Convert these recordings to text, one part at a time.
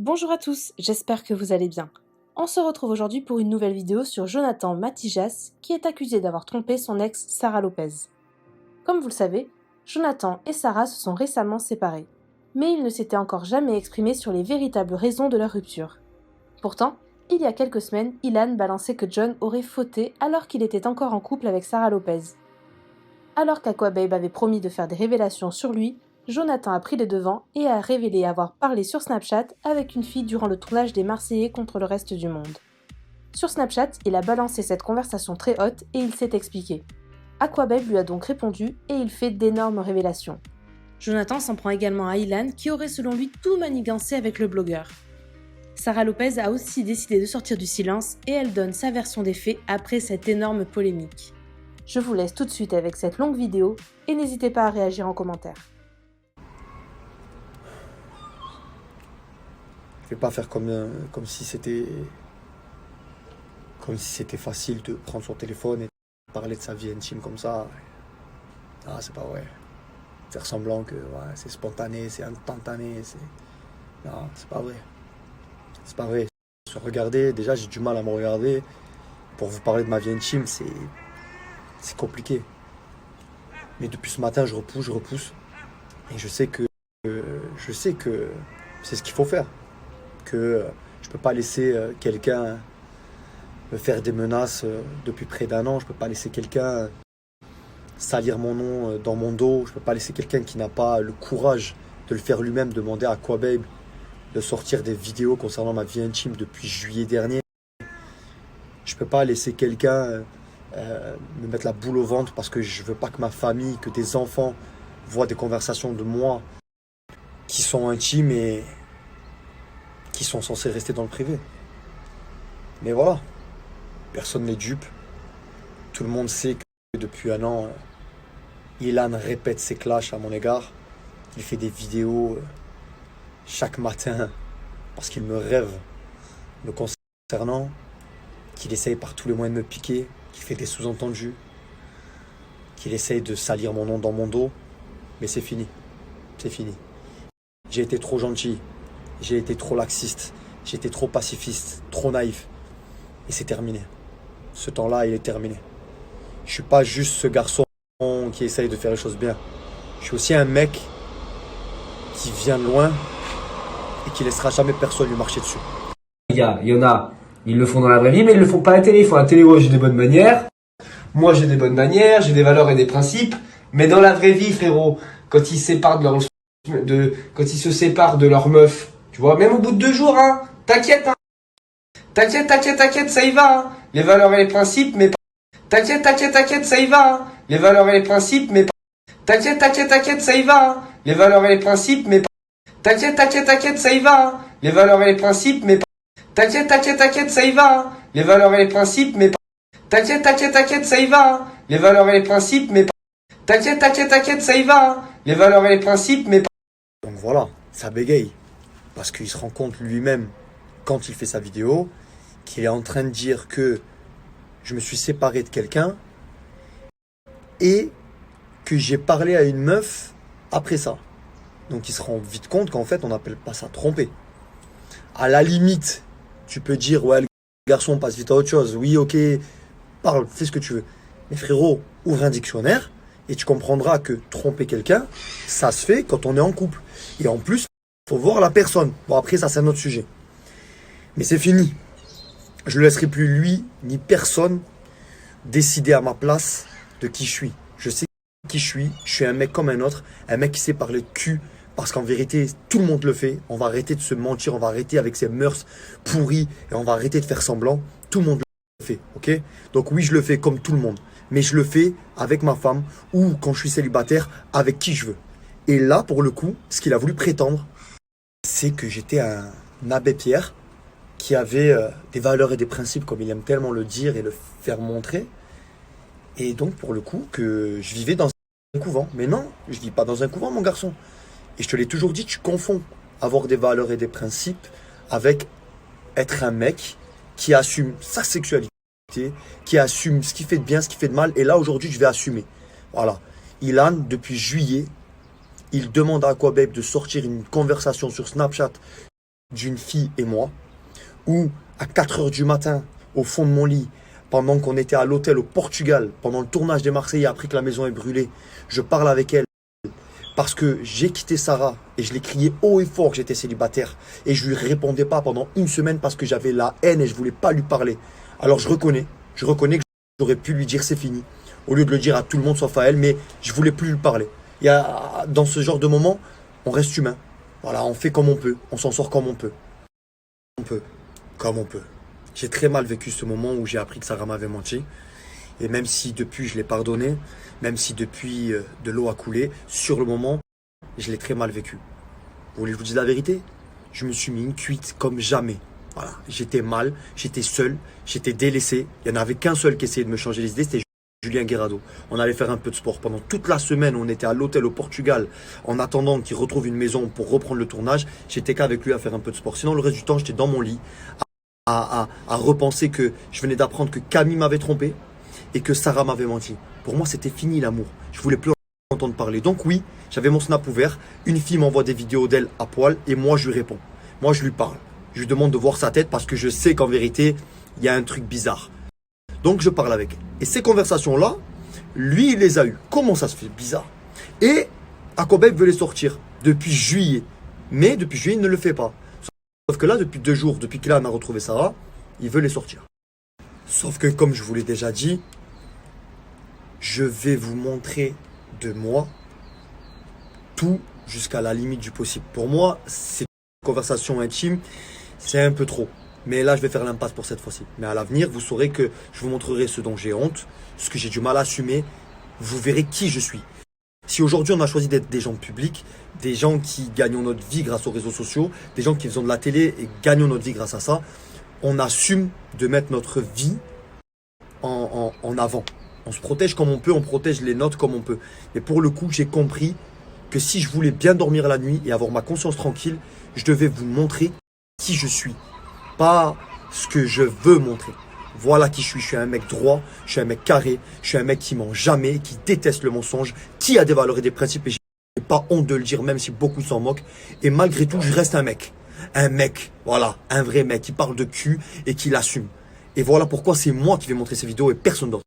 Bonjour à tous, j'espère que vous allez bien. On se retrouve aujourd'hui pour une nouvelle vidéo sur Jonathan Matijas qui est accusé d'avoir trompé son ex Sarah Lopez. Comme vous le savez, Jonathan et Sarah se sont récemment séparés, mais ils ne s'étaient encore jamais exprimés sur les véritables raisons de leur rupture. Pourtant, il y a quelques semaines, Ilan balançait que John aurait fauté alors qu'il était encore en couple avec Sarah Lopez. Alors qu'Aquababe avait promis de faire des révélations sur lui, Jonathan a pris les devants et a révélé avoir parlé sur Snapchat avec une fille durant le tournage des Marseillais contre le reste du monde. Sur Snapchat, il a balancé cette conversation très haute et il s'est expliqué. Aquababe lui a donc répondu et il fait d'énormes révélations. Jonathan s'en prend également à Ilan qui aurait selon lui tout manigancé avec le blogueur. Sarah Lopez a aussi décidé de sortir du silence et elle donne sa version des faits après cette énorme polémique. Je vous laisse tout de suite avec cette longue vidéo et n'hésitez pas à réagir en commentaire. Je vais pas faire comme si c'était facile de prendre son téléphone et de parler de sa vie intime comme ça. Ah, c'est pas vrai. Faire semblant que ouais, c'est spontané, c'est instantané, non, c'est pas vrai. C'est pas vrai. Se regarder, déjà j'ai du mal à me regarder. Pour vous parler de ma vie intime, c'est compliqué. Mais depuis ce matin, je repousse. Et je sais que c'est ce qu'il faut faire. Que je peux pas laisser quelqu'un me faire des menaces depuis près d'un an. Je peux pas laisser quelqu'un salir mon nom dans mon dos. Je peux pas laisser quelqu'un qui n'a pas le courage de le faire lui-même, demander à Aquababe de sortir des vidéos concernant ma vie intime depuis juillet dernier. Je peux pas laisser quelqu'un me mettre la boule au ventre parce que je veux pas que ma famille, que des enfants voient des conversations de moi qui sont intimes et qui sont censés rester dans le privé. Mais voilà, personne n'est dupe. Tout le monde sait que depuis un an, Ilan répète ses clashs à mon égard. Il fait des vidéos chaque matin parce qu'il me rêve me concernant, qu'il essaye par tous les moyens de me piquer, qu'il fait des sous-entendus, qu'il essaye de salir mon nom dans mon dos. Mais c'est fini. C'est fini. J'ai été trop gentil. J'ai été trop laxiste, j'ai été trop pacifiste, trop naïf. Et c'est terminé. Ce temps-là, il est terminé. Je suis pas juste ce garçon qui essaye de faire les choses bien. Je suis aussi un mec qui vient de loin et qui laissera jamais personne lui marcher dessus. Il y en a, ils le font dans la vraie vie, mais ils le font pas à la télé. Ils font à la télé, ouais, j'ai des bonnes manières. Moi, j'ai des bonnes manières, j'ai des valeurs et des principes. Mais dans la vraie vie, frérot, quand ils se séparent de leur meuf, tu vois, même au bout de 2 jours, hein, t'inquiète, ça y va, hein. Les valeurs et les principes, mais pas. T'inquiète, ça y va, hein. Les valeurs et les principes, mais pas. T'inquiète, ça y va, hein. Les valeurs et les principes, mais pas. T'inquiète, ça y va, hein. Les valeurs et les principes, mais pas. T'inquiète, ça y va, hein. Les valeurs et les principes, mais pas. T'inquiète, ça y va, hein. Les valeurs et les principes, mais pas. T'inquiète, ça y va, hein. Les valeurs et les principes, mais pas. Donc voilà, ça bégaye. Parce qu'il se rend compte lui-même, quand il fait sa vidéo, qu'il est en train de dire que je me suis séparé de quelqu'un et que j'ai parlé à une meuf après ça. Donc il se rend vite compte qu'en fait, on n'appelle pas ça tromper. À la limite, tu peux dire, ouais, le garçon passe vite à autre chose. Oui, ok, parle, fais ce que tu veux. Mais frérot, ouvre un dictionnaire et tu comprendras que tromper quelqu'un, ça se fait quand on est en couple. Et en plus, il faut voir la personne. Bon, après, ça, c'est un autre sujet. Mais c'est fini. Je ne laisserai plus lui, ni personne, décider à ma place de qui je suis. Je sais qui je suis un mec comme un autre, un mec qui sait parler de cul, parce qu'en vérité, tout le monde le fait. On va arrêter de se mentir, on va arrêter avec ces mœurs pourries, et on va arrêter de faire semblant. Tout le monde le fait, ok? Donc oui, je le fais comme tout le monde. Mais je le fais avec ma femme, ou quand je suis célibataire, avec qui je veux. Et là, pour le coup, ce qu'il a voulu prétendre, c'est que j'étais un abbé Pierre qui avait des valeurs et des principes, comme il aime tellement le dire et le faire montrer. Et donc, pour le coup, que je vivais dans un couvent. Mais non, je vis pas dans un couvent, mon garçon. Et je te l'ai toujours dit, tu confonds avoir des valeurs et des principes avec être un mec qui assume sa sexualité, qui assume ce qui fait de bien, ce qui fait de mal. Et là, aujourd'hui, je vais assumer. Voilà. Ilan, depuis juillet, il demande à Aquababe de sortir une conversation sur Snapchat d'une fille et moi, où à 4 heures du matin, au fond de mon lit, pendant qu'on était à l'hôtel au Portugal, pendant le tournage des Marseillais, après que la maison est brûlée, je parle avec elle parce que j'ai quitté Sarah et je l'ai crié haut et fort que j'étais célibataire et je lui répondais pas pendant une semaine parce que j'avais la haine et je voulais pas lui parler. Alors je reconnais que j'aurais pu lui dire c'est fini, au lieu de le dire à tout le monde sauf à elle, mais je voulais plus lui parler. Dans ce genre de moment, on reste humain. Voilà, on fait comme on peut, on s'en sort comme on peut. Comme on peut. J'ai très mal vécu ce moment où j'ai appris que Sarah m'avait menti. Et même si depuis je l'ai pardonné, même si depuis de l'eau a coulé, sur le moment, je l'ai très mal vécu. Vous voulez que je vous dise la vérité? Je me suis mis une cuite comme jamais. Voilà, j'étais mal, j'étais seul, j'étais délaissé. Il n'y en avait qu'un seul qui essayait de me changer les idées, c'était Julien Guerrado. On allait faire un peu de sport. Pendant toute la semaine, on était à l'hôtel au Portugal en attendant qu'il retrouve une maison pour reprendre le tournage. J'étais qu'avec lui à faire un peu de sport. Sinon, le reste du temps, j'étais dans mon lit à repenser que je venais d'apprendre que Camille m'avait trompé et que Sarah m'avait menti. Pour moi, c'était fini l'amour. Je voulais plus entendre parler. Donc oui, j'avais mon snap ouvert. Une fille m'envoie des vidéos d'elle à poil et moi, je lui réponds. Moi, je lui parle. Je lui demande de voir sa tête parce que je sais qu'en vérité, il y a un truc bizarre. Donc, je parle avec elle. Et ces conversations-là, lui, il les a eues. Comment ça se fait? Bizarre. Et Akobeb veut les sortir depuis juillet. Mais depuis juillet, il ne le fait pas. Sauf que là, depuis 2 jours, depuis qu'il a retrouvé Sarah, il veut les sortir. Sauf que, comme je vous l'ai déjà dit, je vais vous montrer de moi tout jusqu'à la limite du possible. Pour moi, ces conversations intimes, c'est un peu trop. Mais là, je vais faire l'impasse pour cette fois-ci. Mais à l'avenir, vous saurez que je vous montrerai ce dont j'ai honte, ce que j'ai du mal à assumer. Vous verrez qui je suis. Si aujourd'hui, on a choisi d'être des gens publics, des gens qui gagnons notre vie grâce aux réseaux sociaux, des gens qui faisons de la télé et gagnons notre vie grâce à ça, on assume de mettre notre vie en avant. On se protège comme on peut, on protège les nôtres comme on peut. Mais pour le coup, j'ai compris que si je voulais bien dormir la nuit et avoir ma conscience tranquille, je devais vous montrer qui je suis. Pas ce que je veux montrer. Voilà qui je suis. Je suis un mec droit, je suis un mec carré, je suis un mec qui ment jamais, qui déteste le mensonge, qui a des valeurs et des principes et j'ai pas honte de le dire même si beaucoup s'en moquent. Et malgré tout, je reste un mec. Un mec, voilà, un vrai mec qui parle de cul et qui l'assume. Et voilà pourquoi c'est moi qui vais montrer ces vidéos et personne d'autre.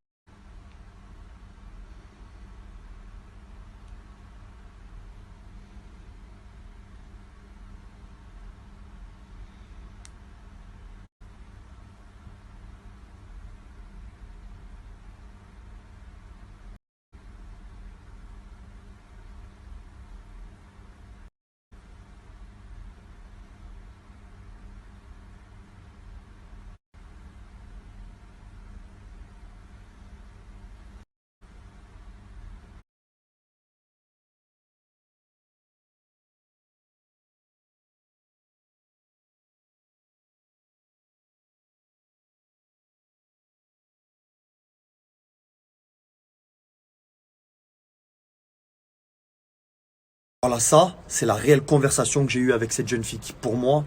Voilà, ça, c'est la réelle conversation que j'ai eue avec cette jeune fille qui, pour moi,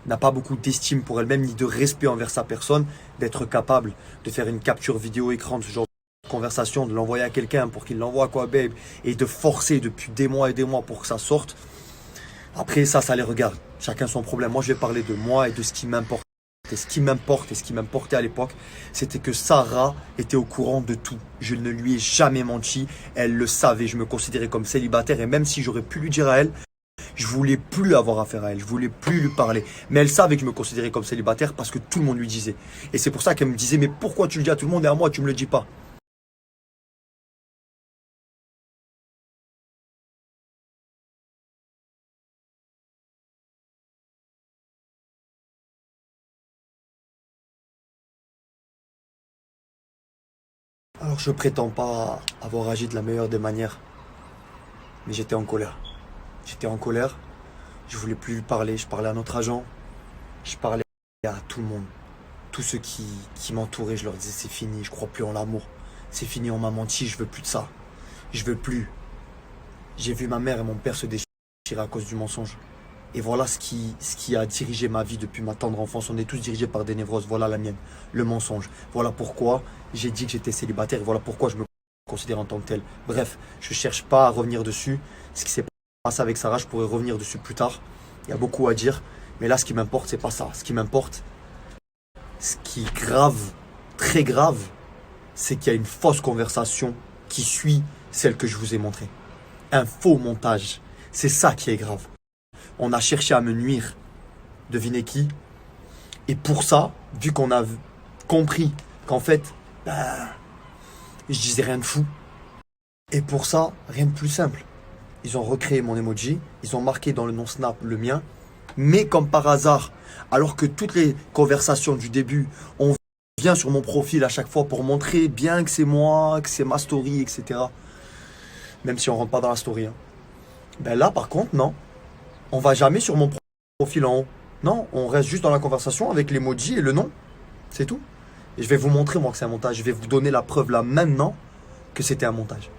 n'a pas beaucoup d'estime pour elle-même ni de respect envers sa personne, d'être capable de faire une capture vidéo écran de ce genre de conversation, de l'envoyer à quelqu'un pour qu'il l'envoie à quoi, babe, et de forcer depuis des mois et des mois pour que ça sorte. Après, ça les regarde. Chacun son problème. Moi, je vais parler de moi et de ce qui m'importe. Et ce qui m'importe et ce qui m'importait à l'époque, c'était que Sarah était au courant de tout. Je ne lui ai jamais menti. Elle le savait. Je me considérais comme célibataire et même si j'aurais pu lui dire à elle, je voulais plus avoir affaire à elle. Je voulais plus lui parler. Mais elle savait que je me considérais comme célibataire parce que tout le monde lui disait. Et c'est pour ça qu'elle me disait, mais pourquoi tu le dis à tout le monde et à moi, tu me le dis pas? Alors je prétends pas avoir agi de la meilleure des manières. Mais j'étais en colère. J'étais en colère. Je voulais plus lui parler. Je parlais à notre agent. Je parlais à tout le monde. Tous ceux qui m'entouraient, je leur disais c'est fini, je crois plus en l'amour. C'est fini, on m'a menti, je veux plus de ça. Je veux plus. J'ai vu ma mère et mon père se déchirer à cause du mensonge. Et voilà ce qui a dirigé ma vie depuis ma tendre enfance. On est tous dirigés par des névroses. Voilà la mienne, le mensonge. Voilà pourquoi j'ai dit que j'étais célibataire. Et voilà pourquoi je me considère en tant que tel. Bref, je ne cherche pas à revenir dessus. Ce qui s'est passé avec Sarah, je pourrais revenir dessus plus tard. Il y a beaucoup à dire. Mais là, ce qui m'importe, c'est pas ça. Ce qui m'importe, ce qui est grave, très grave, c'est qu'il y a une fausse conversation qui suit celle que je vous ai montrée. Un faux montage. C'est ça qui est grave. On a cherché à me nuire. Devinez qui? Et pour ça, vu qu'on a compris qu'en fait, je disais rien de fou. Et pour ça, rien de plus simple. Ils ont recréé mon emoji, ils ont marqué dans le nom Snap le mien. Mais comme par hasard, alors que toutes les conversations du début, on vient sur mon profil à chaque fois pour montrer bien que c'est moi, que c'est ma story, etc. Même si on rentre pas dans la story. Hein. Ben là, par contre, non. On va jamais sur mon profil en haut. Non, on reste juste dans la conversation avec l'emoji et le nom. C'est tout. Et je vais vous montrer, moi, que c'est un montage. Je vais vous donner la preuve là maintenant que c'était un montage.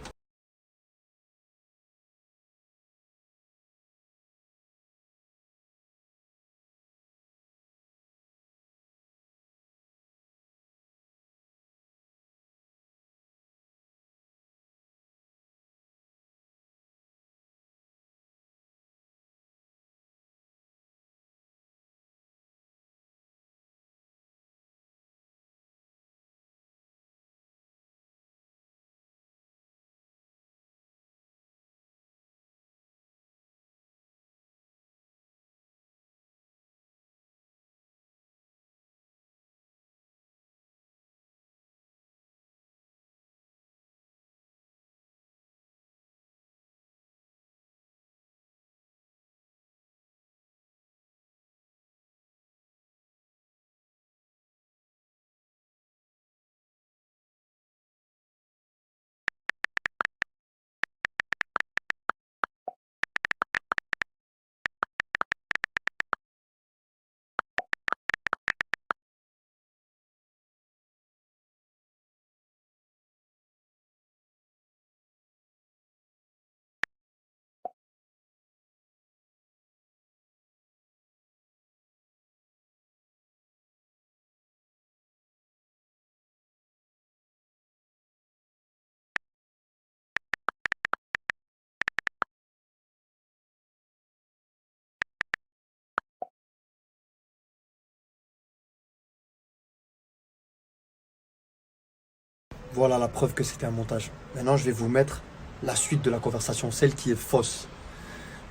Voilà la preuve que c'était un montage. Maintenant, je vais vous mettre la suite de la conversation, celle qui est fausse.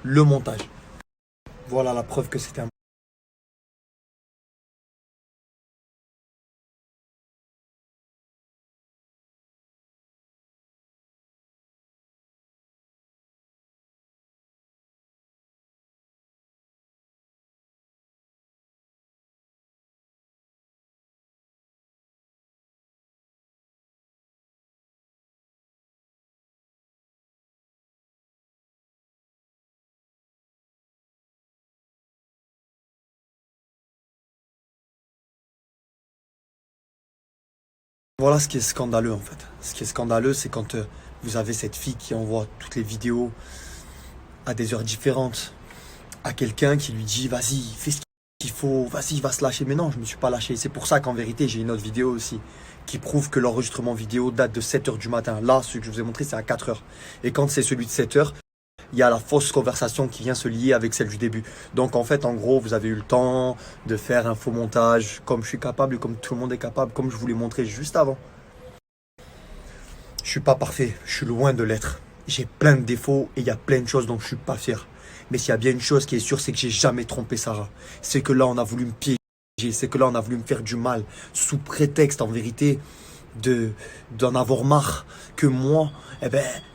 Le montage. Voilà la preuve que c'était un montage. Voilà ce qui est scandaleux en fait. Ce qui est scandaleux, c'est quand vous avez cette fille qui envoie toutes les vidéos à des heures différentes à quelqu'un qui lui dit vas-y, fais ce qu'il faut, vas-y, va se lâcher. Mais non, je me suis pas lâché. C'est pour ça qu'en vérité, j'ai une autre vidéo aussi qui prouve que l'enregistrement vidéo date de 7 h du matin. Là, ce que je vous ai montré, c'est à 4 h. Et quand c'est celui de 7 h, il y a la fausse conversation qui vient se lier avec celle du début. Donc en fait, en gros, vous avez eu le temps de faire un faux montage comme je suis capable et comme tout le monde est capable, comme je vous l'ai montré juste avant. Je suis pas parfait, je suis loin de l'être. J'ai plein de défauts et il y a plein de choses dont je suis pas fier. Mais s'il y a bien une chose qui est sûre, c'est que j'ai jamais trompé Sarah. C'est que là, on a voulu me piéger. C'est que là, on a voulu me faire du mal. Sous prétexte, en vérité, d'en avoir marre. Que moi,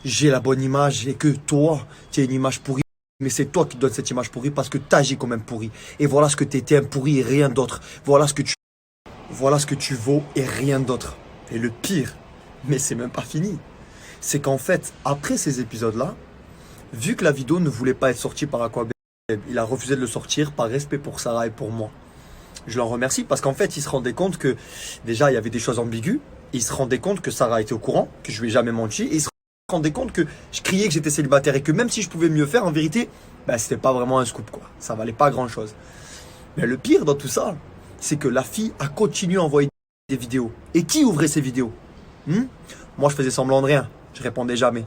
j'ai la bonne image et que toi, tu as une image pourrie. Mais c'est toi qui donnes cette image pourrie parce que tu agis comme un pourri. Et voilà ce que tu étais, un pourri et rien d'autre. Voilà ce que tu vaux et rien d'autre. Et le pire, mais c'est même pas fini, c'est qu'en fait, après ces épisodes-là, vu que la vidéo ne voulait pas être sortie par Aquabeb, il a refusé de le sortir par respect pour Sarah et pour moi. Je l'en remercie parce qu'en fait, il se rendait compte que déjà, il y avait des choses ambiguës. Il se rendait compte que Sarah était au courant, que je lui ai jamais menti. Et il se rendait compte que je criais que j'étais célibataire et que même si je pouvais mieux faire, en vérité, c'était pas vraiment un scoop, quoi. Ça valait pas grand-chose. Mais le pire dans tout ça, c'est que la fille a continué à envoyer des vidéos. Et qui ouvrait ces vidéos? Moi, je faisais semblant de rien. Je répondais jamais.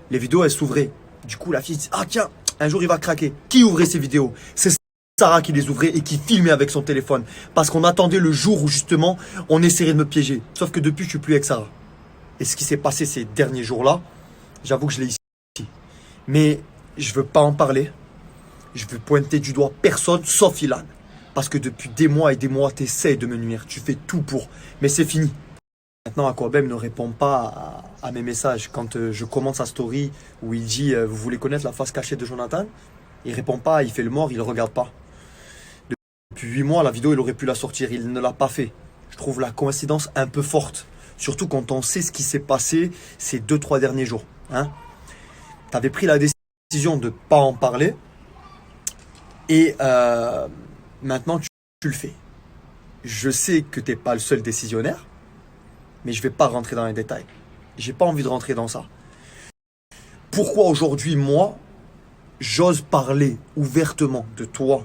Les vidéos, elles s'ouvraient. Du coup, la fille dit, ah tiens, un jour, il va craquer. Qui ouvrait ces vidéos? C'est Sarah qui les ouvrait et qui filmait avec son téléphone. Parce qu'on attendait le jour où justement on essaierait de me piéger. Sauf que depuis, je suis plus avec Sarah. Et ce qui s'est passé ces derniers jours-là, j'avoue que je l'ai ici. Mais je veux pas en parler. Je veux pointer du doigt personne sauf Ilan. Parce que depuis des mois et des mois, tu essaies de me nuire. Tu fais tout pour. Mais c'est fini. Maintenant, Aquabem ne répond pas à mes messages. Quand je commente sa story où il dit vous voulez connaître la face cachée de Jonathan, il répond pas, il fait le mort, il ne regarde pas. Depuis 8 mois, la vidéo, il aurait pu la sortir. Il ne l'a pas fait. Je trouve la coïncidence un peu forte. Surtout quand on sait ce qui s'est passé ces 2-3 derniers jours. Hein, tu avais pris la décision de ne pas en parler. Et maintenant, tu le fais. Je sais que tu n'es pas le seul décisionnaire. Mais je ne vais pas rentrer dans les détails. J'ai pas envie de rentrer dans ça. Pourquoi aujourd'hui, moi, j'ose parler ouvertement de toi,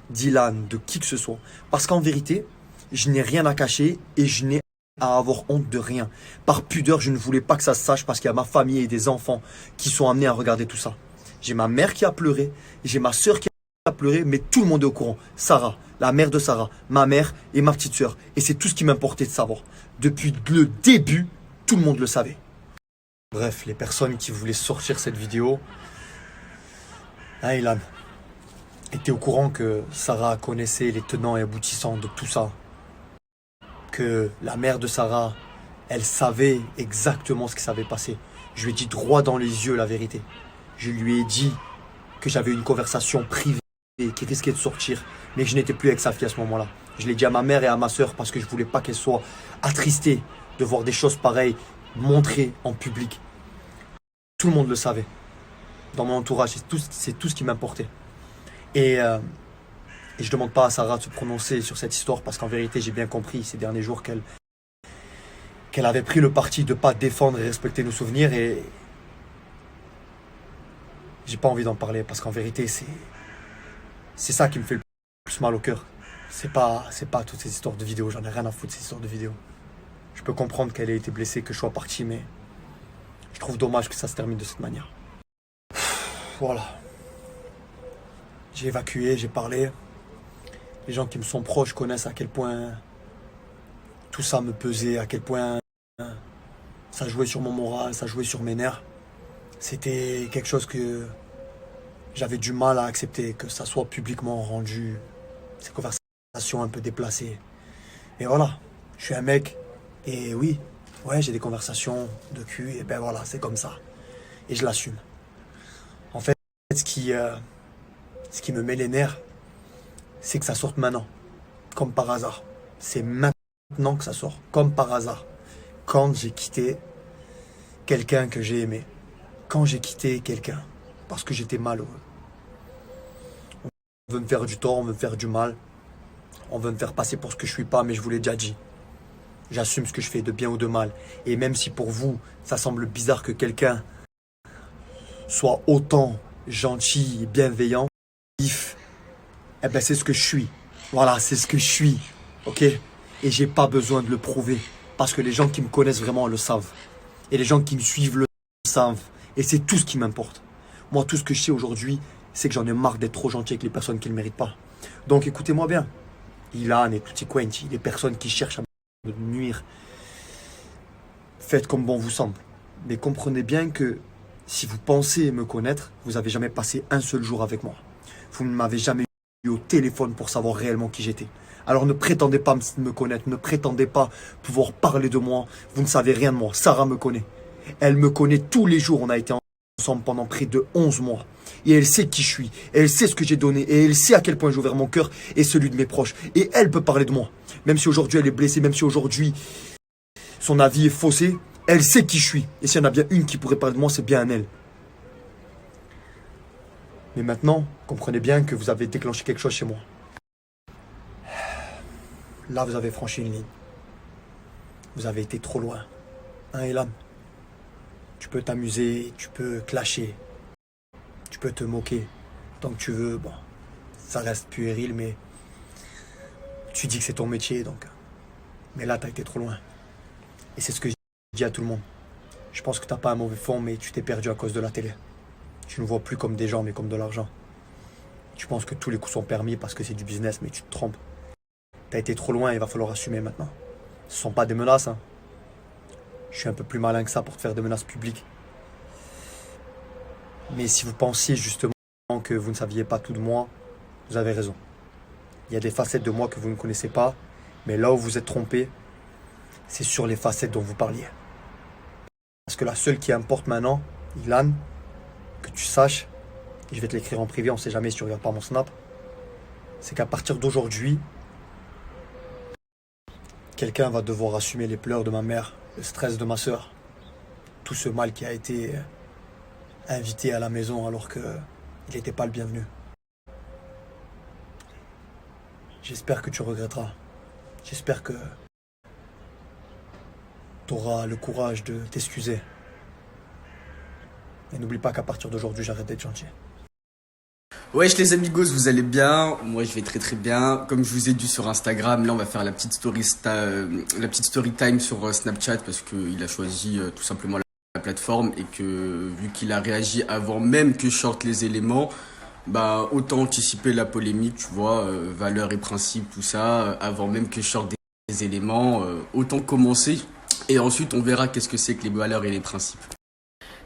d'Ilan, de qui que ce soit? Parce qu'en vérité, je n'ai rien à cacher et je n'ai à avoir honte de rien. Par pudeur, je ne voulais pas que ça se sache parce qu'il y a ma famille et des enfants qui sont amenés à regarder tout ça. J'ai ma mère qui a pleuré, j'ai ma soeur qui a pleuré, mais tout le monde est au courant. Sarah, la mère de Sarah, ma mère et ma petite soeur. Et c'est tout ce qui m'importait de savoir. Depuis le début, tout le monde le savait. Bref, les personnes qui voulaient sortir cette vidéo, hein, Ilan, étaient au courant que Sarah connaissait les tenants et aboutissants de tout ça. Que la mère de Sarah, elle savait exactement ce qui s'avait passé. Je lui ai dit droit dans les yeux la vérité. Je lui ai dit que j'avais une conversation privée qui risquait de sortir, mais que je n'étais plus avec sa fille à ce moment-là. Je l'ai dit à ma mère et à ma soeur parce que je ne voulais pas qu'elle soit attristée de voir des choses pareilles montrées en public. Tout le monde le savait. Dans mon entourage, c'est tout ce qui m'importait. Et je ne demande pas à Sarah de se prononcer sur cette histoire parce qu'en vérité, j'ai bien compris ces derniers jours qu'elle avait pris le parti de ne pas défendre et respecter nos souvenirs. Et j'ai pas envie d'en parler parce qu'en vérité, c'est ça qui me fait le plus mal au cœur. C'est pas toutes ces histoires de vidéos. J'en ai rien à foutre de ces histoires de vidéos. Je peux comprendre qu'elle ait été blessée, que je sois parti, mais je trouve dommage que ça se termine de cette manière. Voilà. J'ai évacué, j'ai parlé. Les gens qui me sont proches connaissent à quel point tout ça me pesait, à quel point ça jouait sur mon moral, ça jouait sur mes nerfs. C'était quelque chose que j'avais du mal à accepter, que ça soit publiquement rendu, ces conversations un peu déplacées. Et voilà, je suis un mec, et oui, ouais, j'ai des conversations de cul, et ben voilà, c'est comme ça. Et je l'assume. En fait, ce qui me met les nerfs, c'est que ça sorte maintenant, comme par hasard. C'est maintenant que ça sort, comme par hasard. Quand j'ai quitté quelqu'un que j'ai aimé. Quand j'ai quitté quelqu'un, parce que j'étais malheureux. On veut me faire du tort, on veut me faire du mal. On veut me faire passer pour ce que je suis pas, mais je vous l'ai déjà dit. J'assume ce que je fais, de bien ou de mal. Et même si pour vous, ça semble bizarre que quelqu'un soit autant gentil et bienveillant, eh ben c'est ce que je suis. Voilà, c'est ce que je suis. Ok? Et j'ai pas besoin de le prouver. Parce que les gens qui me connaissent vraiment le savent. Et les gens qui me suivent le savent. Et c'est tout ce qui m'importe. Moi, tout ce que je sais aujourd'hui, c'est que j'en ai marre d'être trop gentil avec les personnes qui ne le méritent pas. Donc écoutez-moi bien. Ilan et tutti quanti, les personnes qui cherchent à me nuire, faites comme bon vous semble. Mais comprenez bien que si vous pensez me connaître, vous n'avez jamais passé un seul jour avec moi. Vous ne m'avez jamais eu au téléphone pour savoir réellement qui j'étais. Alors ne prétendez pas me connaître, ne prétendez pas pouvoir parler de moi. Vous ne savez rien de moi. Sarah me connaît. Elle me connaît tous les jours. On a été ensemble pendant près de 11 mois. Et elle sait qui je suis. Et elle sait ce que j'ai donné. Et elle sait à quel point j'ai ouvert mon cœur et celui de mes proches. Et elle peut parler de moi. Même si aujourd'hui elle est blessée, même si aujourd'hui son avis est faussé, elle sait qui je suis. Et s'il y en a bien une qui pourrait parler de moi, c'est bien elle. Mais maintenant, comprenez bien que vous avez déclenché quelque chose chez moi. Là, vous avez franchi une ligne. Vous avez été trop loin. Hein, Ilan? Tu peux t'amuser, tu peux clasher, tu peux te moquer. Tant que tu veux, bon, ça reste puéril, mais tu dis que c'est ton métier, donc. Mais là, tu as été trop loin. Et c'est ce que je dis à tout le monde. Je pense que tu n'as pas un mauvais fond, mais tu t'es perdu à cause de la télé. Tu ne vois plus comme des gens, mais comme de l'argent. Tu penses que tous les coups sont permis parce que c'est du business, mais tu te trompes. T'as été trop loin, il va falloir assumer maintenant. Ce sont pas des menaces, hein. Je suis un peu plus malin que ça pour te faire des menaces publiques. Mais si vous pensiez justement que vous ne saviez pas tout de moi, vous avez raison. Il y a des facettes de moi que vous ne connaissez pas, mais là où vous êtes trompé, c'est sur les facettes dont vous parliez. Parce que la seule qui importe maintenant, Ilan, que tu saches, et je vais te l'écrire en privé, on sait jamais si tu regardes pas mon snap, c'est qu'à partir d'aujourd'hui, quelqu'un va devoir assumer les pleurs de ma mère, le stress de ma soeur, tout ce mal qui a été invité à la maison alors qu'il n'était pas le bienvenu. J'espère que tu regretteras. J'espère que tu auras le courage de t'excuser. Et n'oublie pas qu'à partir d'aujourd'hui, j'arrête d'être gentil. Wesh les amigos, vous allez bien? Moi je vais très très bien. Comme je vous ai dit sur Instagram, là on va faire la petite story time sur Snapchat parce qu'il a choisi tout simplement la plateforme et que vu qu'il a réagi avant même que je sorte les éléments, bah autant anticiper la polémique, tu vois, valeurs et principes, tout ça, avant même que je sorte des éléments, autant commencer et ensuite on verra qu'est-ce que c'est que les valeurs et les principes.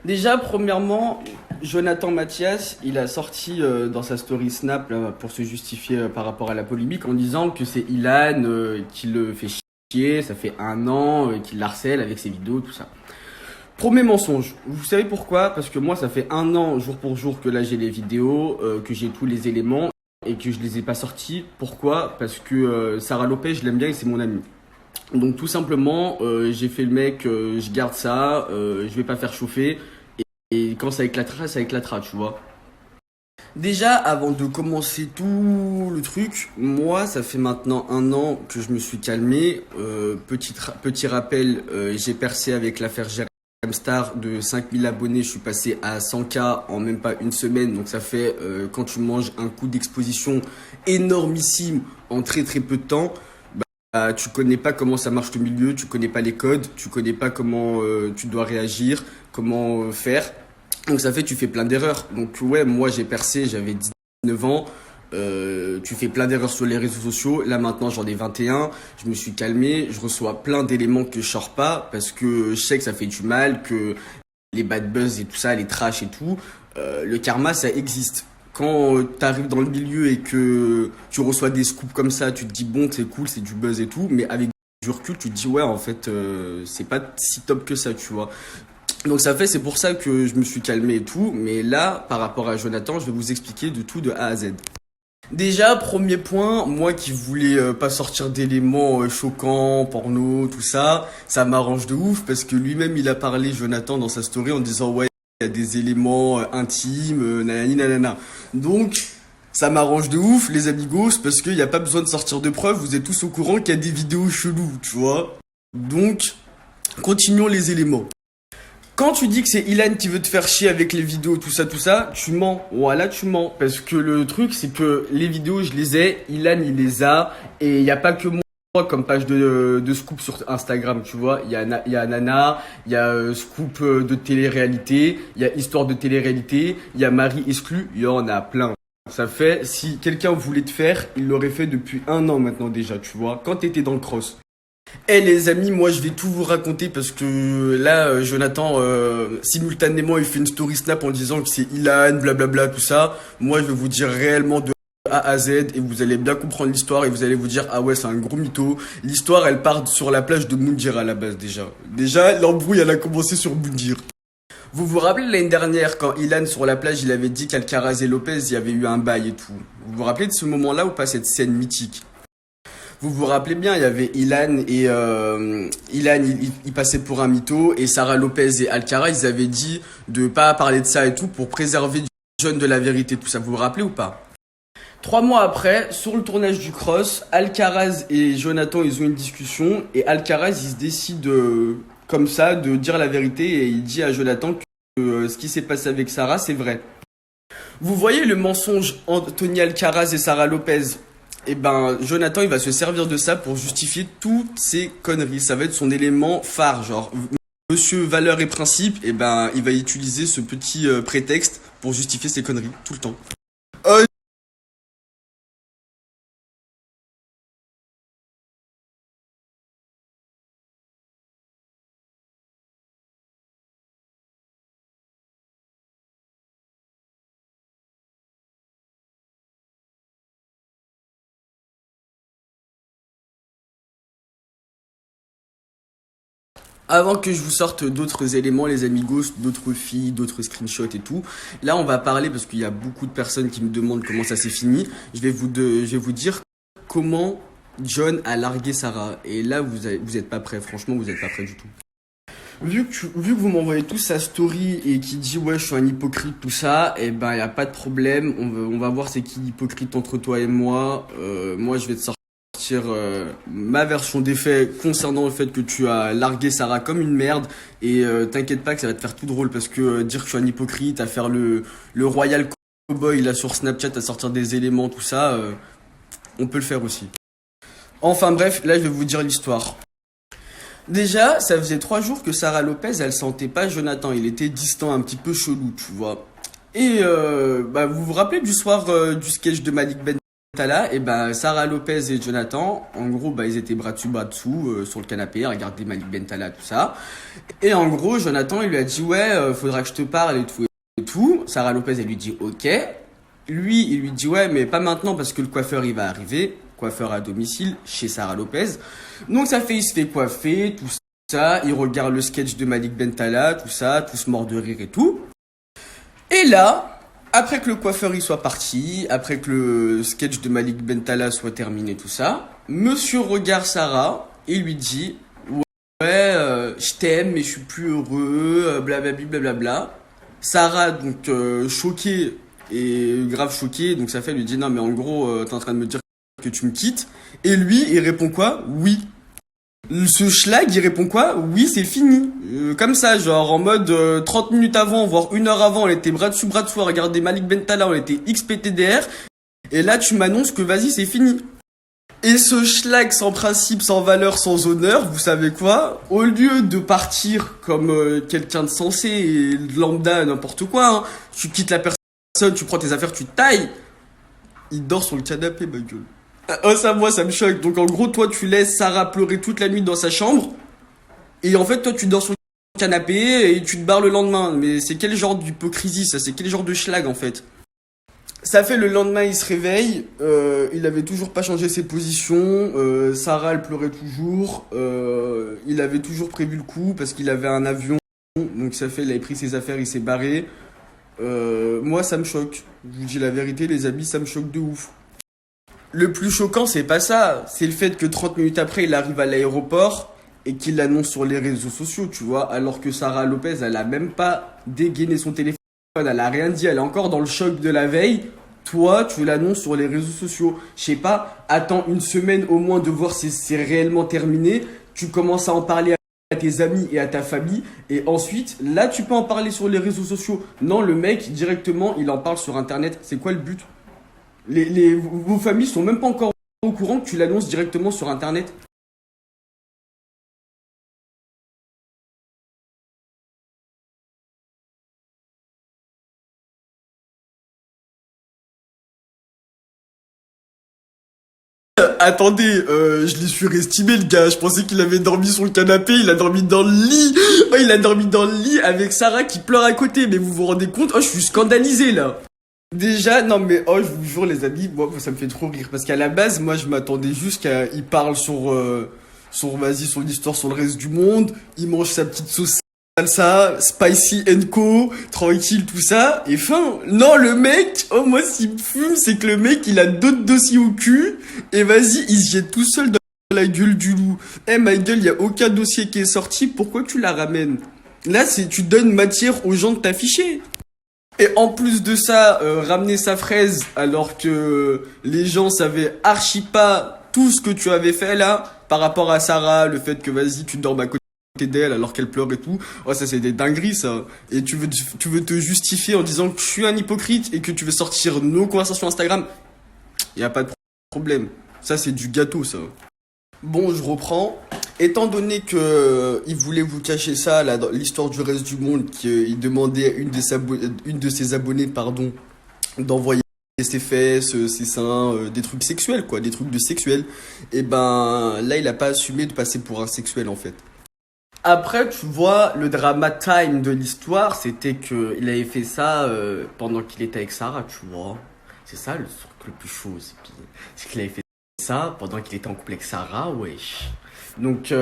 Déjà, premièrement, Jonathan Mathias, il a sorti dans sa story Snap là, pour se justifier par rapport à la polémique en disant que c'est Ilan qui le fait chier, ça fait 1 an qu'il l'harcèle avec ses vidéos, tout ça. Premier mensonge. Vous savez pourquoi? Parce que moi, ça fait 1 an, jour pour jour, que là j'ai les vidéos, que j'ai tous les éléments et que je les ai pas sortis. Pourquoi? Parce que Sarah Lopez, je l'aime bien et c'est mon amie. Donc tout simplement, j'ai fait le mec, je garde ça, je vais pas faire chauffer. Et quand ça éclatera, tu vois. Déjà, avant de commencer tout le truc, moi, ça fait maintenant 1 an que je me suis calmé. Petit rappel, j'ai percé avec l'affaire Jérém Star de 5000 abonnés. Je suis passé à 100K en même pas 1 semaine. Donc ça fait, quand tu manges un coup d'exposition énormissime en très très peu de temps, tu connais pas comment ça marche le milieu, tu connais pas les codes, tu connais pas comment tu dois réagir, comment faire. Donc ça fait tu fais plein d'erreurs. Donc ouais, moi j'ai percé, j'avais 19 ans, tu fais plein d'erreurs sur les réseaux sociaux. Là maintenant j'en ai 21, je me suis calmé, je reçois plein d'éléments que je sors pas parce que je sais que ça fait du mal, que les bad buzz et tout ça, les trash et tout, le karma ça existe. Quand t'arrives dans le milieu et que tu reçois des scoops comme ça, tu te dis bon c'est cool, c'est du buzz et tout, mais avec du recul tu te dis ouais en fait c'est pas si top que ça, tu vois. Donc c'est pour ça que je me suis calmé et tout, mais là par rapport à Jonathan, je vais vous expliquer de tout de A à Z. Déjà, premier point, moi qui voulais pas sortir d'éléments choquants, porno, tout ça, ça m'arrange de ouf parce que lui-même il a parlé, Jonathan, dans sa story en disant ouais il y a des éléments intimes, nanani nanana. Donc, ça m'arrange de ouf, les amigos, parce qu'il n'y a pas besoin de sortir de preuves, vous êtes tous au courant qu'il y a des vidéos cheloues, tu vois. Donc, continuons les éléments. Quand tu dis que c'est Ilan qui veut te faire chier avec les vidéos, tout ça, tu mens. Voilà, tu mens. Parce que le truc, c'est que les vidéos, je les ai, Ilan, il les a, et il n'y a pas que moi. Comme page de scoop sur Instagram, tu vois, il y a Nana, il y a scoop de télé-réalité, il y a histoire de télé-réalité, il y a Marie exclue, il y en a plein. Ça fait, si quelqu'un voulait te faire, il l'aurait fait depuis 1 an maintenant déjà, tu vois, quand t'étais dans le cross. Eh les amis, moi je vais tout vous raconter parce que là, Jonathan, simultanément, il fait une story snap en disant que c'est Ilan, blablabla, tout ça. Moi, je vais vous dire réellement de A à Z et vous allez bien comprendre l'histoire et vous allez vous dire ah ouais c'est un gros mytho. L'histoire elle part sur la plage de Moundir à la base déjà l'embrouille elle a commencé sur Moundir. Vous vous rappelez l'année dernière quand Ilan sur la plage il avait dit qu'Alcaraz et Lopez il y avait eu un bail et tout. Vous vous rappelez de ce moment là ou pas, cette scène mythique? Vous vous rappelez bien, il y avait Ilan et Ilan il passait pour un mytho et Sarah Lopez et Alcaraz ils avaient dit de pas parler de ça et tout pour préserver du jeune de la vérité, tout ça. Vous vous rappelez ou pas? 3 mois après, sur le tournage du cross, Alcaraz et Jonathan, ils ont une discussion et Alcaraz, il se décide comme ça de dire la vérité et il dit à Jonathan que ce qui s'est passé avec Sarah, c'est vrai. Vous voyez le mensonge Anthony Alcaraz et Sarah Lopez? Eh ben, Jonathan, il va se servir de ça pour justifier toutes ces conneries. Ça va être son élément phare, genre Monsieur valeurs et principes, eh ben, il va utiliser ce petit prétexte pour justifier ses conneries tout le temps. Avant que je vous sorte d'autres éléments, les amigos, d'autres filles, d'autres screenshots et tout, là on va parler, parce qu'il y a beaucoup de personnes qui me demandent comment ça s'est fini, je vais vous dire comment John a largué Sarah. Et là vous êtes pas prêts, franchement vous êtes pas prêts du tout. Vu que vous m'envoyez tous sa story et qui dit ouais je suis un hypocrite tout ça, et ben y a pas de problème, on va voir c'est qui l'hypocrite entre toi et moi. Moi je vais te sortir ma version des faits concernant le fait que tu as largué Sarah comme une merde, et t'inquiète pas que ça va te faire tout drôle, parce que dire que je suis un hypocrite, à faire le royal cowboy là sur Snapchat, à sortir des éléments tout ça, on peut le faire aussi. Enfin bref, là je vais vous dire l'histoire. Déjà, ça faisait 3 jours que Sarah Lopez, elle sentait pas Jonathan. Il était distant, un petit peu chelou, tu vois. Et vous vous rappelez du soir du sketch de Malik Bentala? Et Sarah Lopez et Jonathan, en gros, ils étaient bras dessous sur le canapé, à regarder Malik Bentala, tout ça. Et en gros, Jonathan, il lui a dit ouais, faudra que je te parle et tout et tout. Sarah Lopez, elle lui dit ok. Lui, il lui dit ouais, mais pas maintenant parce que le coiffeur, il va arriver. Coiffeur à domicile chez Sarah Lopez. Donc il se fait coiffer, tout ça, il regarde le sketch de Malik Bentala, tout ça, tous morts de rire et tout. Et là, après que le coiffeur il soit parti, après que le sketch de Malik Bentala soit terminé, tout ça, monsieur regarde Sarah et lui dit ouais, je t'aime mais je suis plus heureux, blablabla, blablabla. Sarah donc choquée et grave choquée, donc sa fille lui dit non mais en gros t'es en train de me dire que tu me quittes. Et lui il répond quoi? Oui. Ce schlag il répond quoi? Oui, c'est fini. Comme ça, genre en mode 30 minutes avant, voire 1 heure avant, on était bras dessus à regarder Malik Bentala, on était XPTDR, et là tu m'annonces que vas-y c'est fini. Et ce schlag sans principe, sans valeur, sans honneur, vous savez quoi? Au lieu de partir comme quelqu'un de sensé et de lambda, n'importe quoi, hein, tu quittes la personne, tu prends tes affaires, tu tailles, il dort sur le canapé, ma gueule. Oh ça, moi ça me choque. Donc en gros, toi tu laisses Sarah pleurer toute la nuit dans sa chambre, et en fait toi tu dors sur le canapé et tu te barres le lendemain. Mais c'est quel genre d'hypocrisie ça? C'est quel genre de schlag en fait? Ça fait le lendemain il se réveille, il avait toujours pas changé ses positions, Sarah elle pleurait toujours, il avait toujours prévu le coup parce qu'il avait un avion, donc ça fait il avait pris ses affaires, il s'est barré. Moi ça me choque, je vous dis la vérité les amis, ça me choque de ouf. Le plus choquant, c'est pas ça. C'est le fait que 30 minutes après, il arrive à l'aéroport et qu'il l'annonce sur les réseaux sociaux, tu vois. Alors que Sarah Lopez, elle a même pas dégainé son téléphone, elle a rien dit, elle est encore dans le choc de la veille. Toi, tu l'annonces sur les réseaux sociaux. Je sais pas, attends 1 semaine au moins de voir si c'est réellement terminé. Tu commences à en parler à tes amis et à ta famille. Et ensuite, là, tu peux en parler sur les réseaux sociaux. Non, le mec, directement, il en parle sur Internet. C'est quoi le but? Vos familles sont même pas encore au courant que tu l'annonces directement sur Internet. Attendez, je l'ai surestimé le gars, je pensais qu'il avait dormi sur le canapé, il a dormi dans le lit. Oh, il a dormi dans le lit avec Sarah qui pleure à côté, mais vous vous rendez compte? Oh, je suis scandalisé là. Déjà, non mais oh je vous jure les amis, moi ça me fait trop rire parce qu'à la base moi je m'attendais juste qu'il parle sur sur l'histoire sur le reste du monde, il mange sa petite sauce salsa, spicy and co, tranquille tout ça, et fin. Non le mec, oh moi s'il me fume c'est que le mec il a d'autres dossiers au cul et vas-y il se jette tout seul dans la gueule du loup. Eh ma gueule, y a aucun dossier qui est sorti, pourquoi tu la ramènes? Là c'est tu donnes matière aux gens de t'afficher. Et en plus de ça, ramener sa fraise alors que les gens savaient archi pas tout ce que tu avais fait là par rapport à Sarah, le fait que vas-y tu dormes à côté d'elle alors qu'elle pleure et tout. Oh ça c'est des dingueries ça. Et tu veux te justifier en disant que je suis un hypocrite et que tu veux sortir nos conversations Instagram. Y a pas de problème. Ça c'est du gâteau ça. Bon, je reprends. Étant donné que il voulait vous cacher ça, là, dans l'histoire du reste du monde, qu'il demandait à une de ses abonnées, pardon, d'envoyer ses fesses, ses seins, des trucs sexuels, quoi, des trucs de sexuel. Et ben, là, il a pas assumé de passer pour un sexuel, en fait. Après, tu vois, le drama time de l'histoire, c'était que il avait fait ça pendant qu'il était avec Sarah, tu vois. C'est ça le truc le plus chaud, c'est qu'il avait fait ça pendant qu'il était en couple avec Sarah, wesh. Donc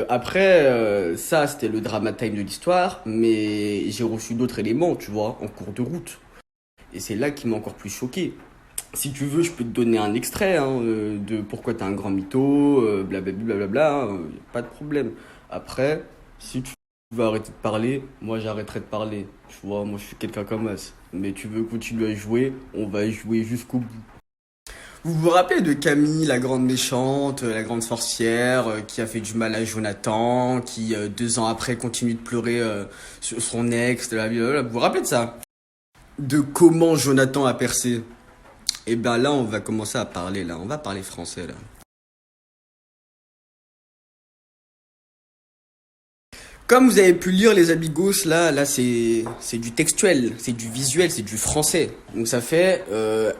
après, ça c'était le drama time de l'histoire, mais j'ai reçu d'autres éléments, tu vois, en cours de route. Et c'est là qui m'a encore plus choqué. Si tu veux, je peux te donner un extrait de pourquoi t'es un grand mytho, blablabla, blablabla, pas de problème. Après, si tu veux arrêter de parler, moi j'arrêterai de parler. Tu vois, moi je suis quelqu'un comme as. Mais tu veux continuer à jouer, on va jouer jusqu'au bout. Vous vous rappelez de Camille, la grande méchante, la grande sorcière, qui a fait du mal à Jonathan, qui 2 ans après continue de pleurer sur son ex, vous vous rappelez de ça? De comment Jonathan a percé? Et ben là, on va commencer à parler, là. On va parler français, là. Comme vous avez pu lire, les amigos, là c'est du textuel, c'est du visuel, c'est du français. Donc ça fait,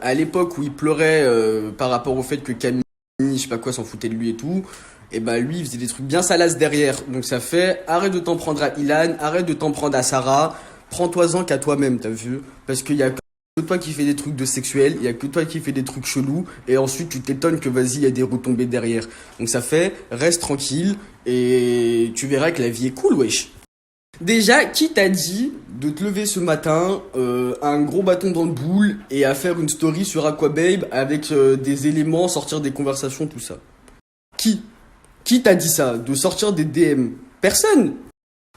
à l'époque où il pleurait par rapport au fait que Camille, je sais pas quoi, s'en foutait de lui et tout, et ben lui, il faisait des trucs bien salaces derrière. Donc ça fait, arrête de t'en prendre à Ilan, arrête de t'en prendre à Sarah, prends-toi-en qu'à toi-même, t'as vu? Parce qu'il y a que toi qui fais des trucs de sexuel, il y a que toi qui fais des trucs chelous, et ensuite tu t'étonnes que vas-y, il y a des retombées derrière. Donc ça fait, reste tranquille, et tu verras que la vie est cool, wesh. Déjà, qui t'a dit de te lever ce matin, un gros bâton dans le boule, et à faire une story sur Aquababe avec des éléments, sortir des conversations, tout ça? Qui t'a dit ça? De sortir des DM? Personne.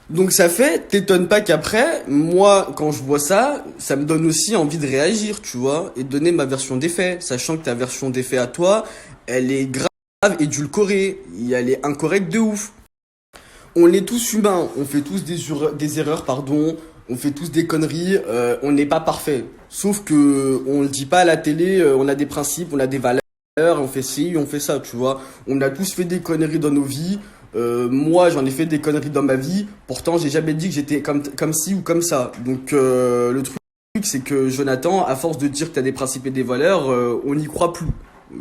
Donc ça fait, t'étonnes pas qu'après, moi, quand je vois ça, ça me donne aussi envie de réagir, tu vois, et de donner ma version des faits, sachant que ta version des faits à toi, elle est grave édulcorée, elle est incorrecte de ouf. On est tous humains, on fait tous des erreurs, pardon, on fait tous des conneries, on n'est pas parfait. Sauf que on le dit pas à la télé, on a des principes, on a des valeurs, on fait ci, on fait ça, tu vois. On a tous fait des conneries dans nos vies. Moi, j'en ai fait des conneries dans ma vie. Pourtant, j'ai jamais dit que j'étais comme ci ou comme ça. Donc, le truc, c'est que Jonathan, à force de dire que t'as des principes et des valeurs, on n'y croit plus.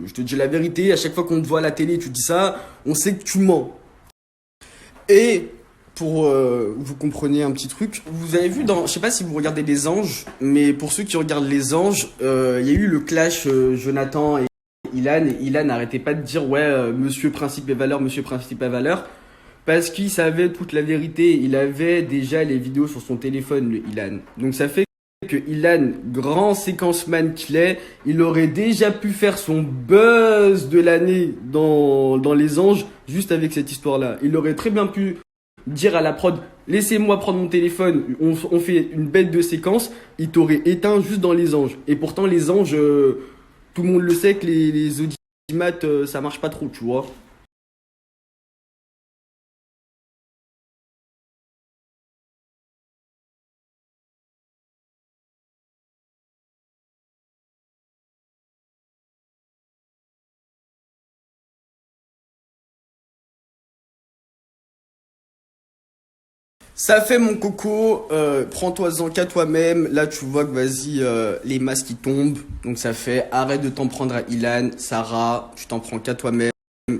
Je te dis la vérité, à chaque fois qu'on te voit à la télé et tu dis ça, on sait que tu mens. Et pour vous compreniez un petit truc, vous avez vu je sais pas si vous regardez Les Anges, mais pour ceux qui regardent Les Anges, il y a eu le clash Jonathan et Ilan, et Ilan n'arrêtait pas de dire ouais, monsieur principe et valeur, monsieur principe et valeur, parce qu'il savait toute la vérité. Il avait déjà les vidéos sur son téléphone, le Ilan. Donc ça fait que Ilan, grand séquenceman qu'il est, il aurait déjà pu faire son buzz de l'année dans Les Anges juste avec cette histoire-là. Il aurait très bien pu dire à la prod, laissez-moi prendre mon téléphone, on fait une bête de séquence, il t'aurait éteint juste dans Les Anges. Et pourtant Les Anges, tout le monde le sait que les audimat, ça marche pas trop, tu vois. Ça fait mon coco, prends-toi-en qu'à toi-même. Là tu vois que vas-y, les masques qui tombent. Donc ça fait, arrête de t'en prendre à Ilan, Sarah, tu t'en prends qu'à toi-même.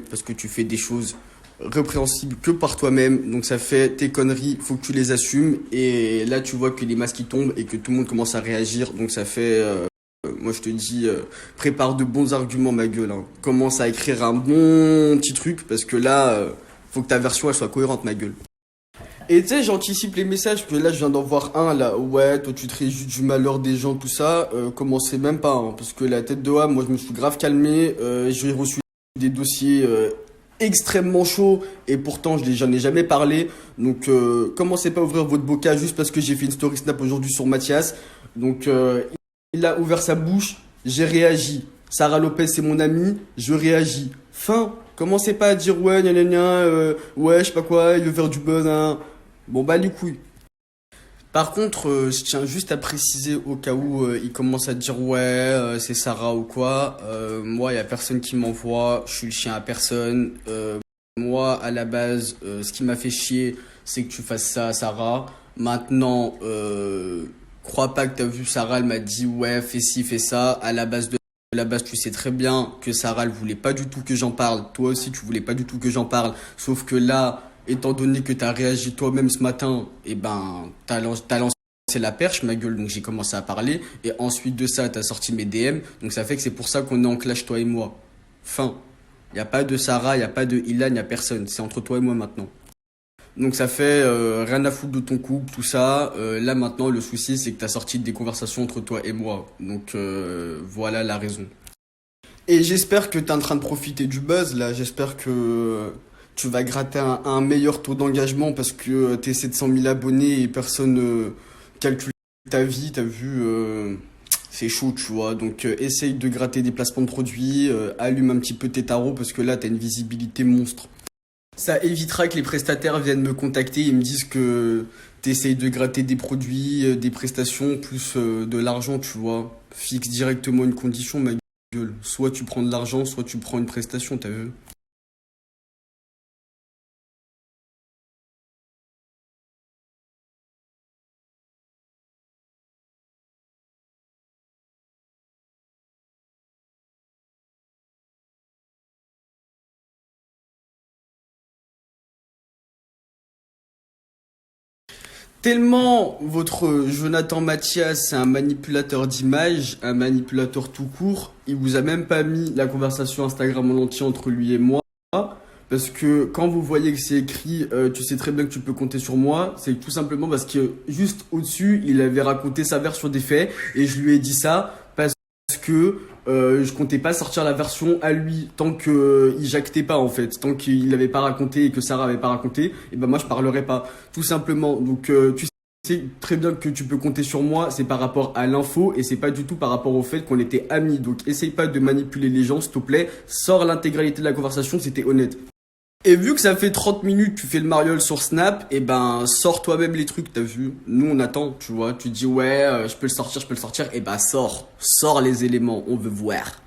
Parce que tu fais des choses répréhensibles que par toi-même. Donc ça fait, tes conneries, faut que tu les assumes. Et là tu vois que les masques qui tombent et que tout le monde commence à réagir. Donc ça fait, moi je te dis, prépare de bons arguments ma gueule, hein. Commence à écrire un bon petit truc. Parce que là, faut que ta version elle soit cohérente ma gueule. Et tu sais, j'anticipe les messages, que là, je viens d'en voir un, là, ouais, toi, tu te réjouis du malheur des gens, tout ça, commencez même pas, hein, parce que la tête de Ham, moi, je me suis grave calmé, j'ai reçu des dossiers extrêmement chauds, et pourtant, j'en ai jamais parlé, donc commencez pas à ouvrir votre boca juste parce que j'ai fait une story snap aujourd'hui sur Mathias, donc il a ouvert sa bouche, j'ai réagi, Sarah Lopez, c'est mon amie, je réagis, fin. Commencez pas à dire ouais, gna gna gna, ouais, je sais pas quoi, il veut faire du buzz, hein. Bon, bah, les couilles. Par contre, je tiens juste à préciser au cas où il commence à dire ouais, c'est Sarah ou quoi. Moi, il y a personne qui m'envoie, je suis le chien à personne. Moi, à la base, ce qui m'a fait chier, c'est que tu fasses ça à Sarah. Maintenant, crois pas que t'as vu Sarah, elle m'a dit ouais, fais ci, fais ça. À la base, tu sais très bien que Sarah, elle voulait pas du tout que j'en parle. Toi aussi, tu voulais pas du tout que j'en parle. Sauf que là, étant donné que t'as réagi toi-même ce matin, eh ben, t'as lancé la perche, ma gueule. Donc, j'ai commencé à parler. Et ensuite de ça, t'as sorti mes DM. Donc, ça fait que c'est pour ça qu'on est en clash, toi et moi. Fin. Il n'y a pas de Sarah, il n'y a pas de Ilan, il n'y a personne. C'est entre toi et moi maintenant. Donc ça fait rien à foutre de ton couple, tout ça. Là maintenant, le souci, c'est que tu as sorti des conversations entre toi et moi. Donc voilà la raison. Et j'espère que tu es en train de profiter du buzz, là. J'espère que tu vas gratter un meilleur taux d'engagement parce que t'es 700 000 abonnés et personne calcule ta vie, t'as vu, c'est chaud, tu vois. Donc essaye de gratter des placements de produits, allume un petit peu tes tarots parce que là, t'as une visibilité monstre. Ça évitera que les prestataires viennent me contacter et me disent que t'essayes de gratter des produits, des prestations, plus de l'argent, tu vois. Fixe directement une condition, ma gueule. Soit tu prends de l'argent, soit tu prends une prestation, t'as vu. Tellement votre Jonathan Mathias, c'est un manipulateur d'images, un manipulateur tout court, il vous a même pas mis la conversation Instagram en entier entre lui et moi. Parce que quand vous voyez que c'est écrit, tu sais très bien que tu peux compter sur moi, c'est tout simplement parce que juste au-dessus, il avait raconté sa version des faits et je lui ai dit ça parce que je comptais pas sortir la version à lui tant que il jactait pas en fait, tant qu'il l'avait pas raconté et que Sarah avait pas raconté, et ben moi je parlerai pas, tout simplement. Donc tu sais très bien que tu peux compter sur moi, c'est par rapport à l'info et c'est pas du tout par rapport au fait qu'on était amis. Donc essaye pas de manipuler les gens, s'il te plaît, sors l'intégralité de la conversation, c'était honnête. Et vu que ça fait 30 minutes, tu fais le mariole sur Snap, et ben sors toi-même les trucs, t'as vu. Nous on attend, tu vois. Tu dis ouais, je peux le sortir, et ben sors les éléments, on veut voir.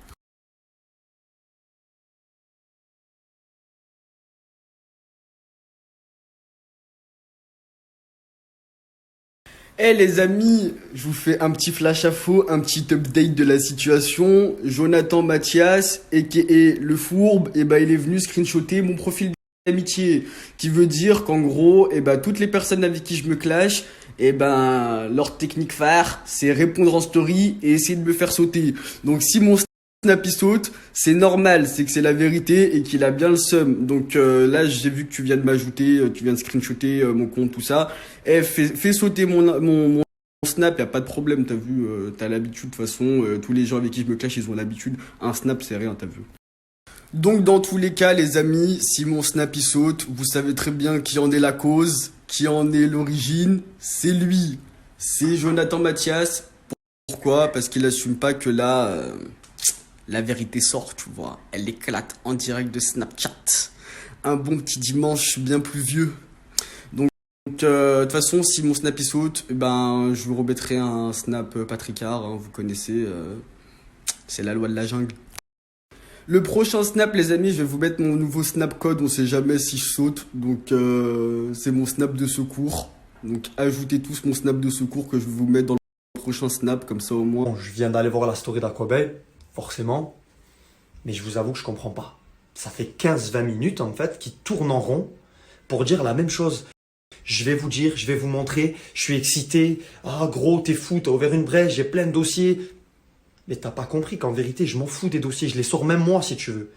Eh les amis, je vous fais un petit flash à faux, un petit update de la situation. Jonathan Mathias, aka le fourbe, et ben il est venu screenshotter mon profil d'amitié, qui veut dire qu'en gros, et ben toutes les personnes avec qui je me clash, et ben leur technique phare, c'est répondre en story et essayer de me faire sauter. Donc si mon snap il saute, c'est normal, c'est que c'est la vérité et qu'il a bien le seum. Donc là j'ai vu que tu viens de m'ajouter, tu viens de screenshotter mon compte, tout ça. Eh fais sauter mon snap, y a pas de problème, t'as vu, t'as l'habitude de toute façon, tous les gens avec qui je me clash ils ont l'habitude, un snap c'est rien, t'as vu. Donc dans tous les cas les amis, si mon snap il saute, vous savez très bien qui en est la cause, qui en est l'origine, c'est lui, c'est Jonathan Mathias. Pourquoi? Parce qu'il assume pas que là, la vérité sort, tu vois, elle éclate en direct de Snapchat. Un bon petit dimanche bien pluvieux. Donc de toute façon, si mon snap il saute, ben je vous remettrai un snap Patricard, hein, vous connaissez, c'est la loi de la jungle. Le prochain snap, les amis, je vais vous mettre mon nouveau snap code. On sait jamais si je saute. Donc, c'est mon snap de secours. Donc, ajoutez tous mon snap de secours que je vais vous mettre dans le prochain snap. Comme ça, au moins. Bon, je viens d'aller voir la story d'Aquabay, forcément. Mais je vous avoue que je comprends pas. Ça fait 15-20 minutes, en fait, qui tournent en rond pour dire la même chose. Je vais vous dire, je vais vous montrer. Je suis excité. Ah, gros, t'es fou, t'as ouvert une brèche, j'ai plein de dossiers. Mais t'as pas compris qu'en vérité, je m'en fous des dossiers. Je les sors même moi, si tu veux.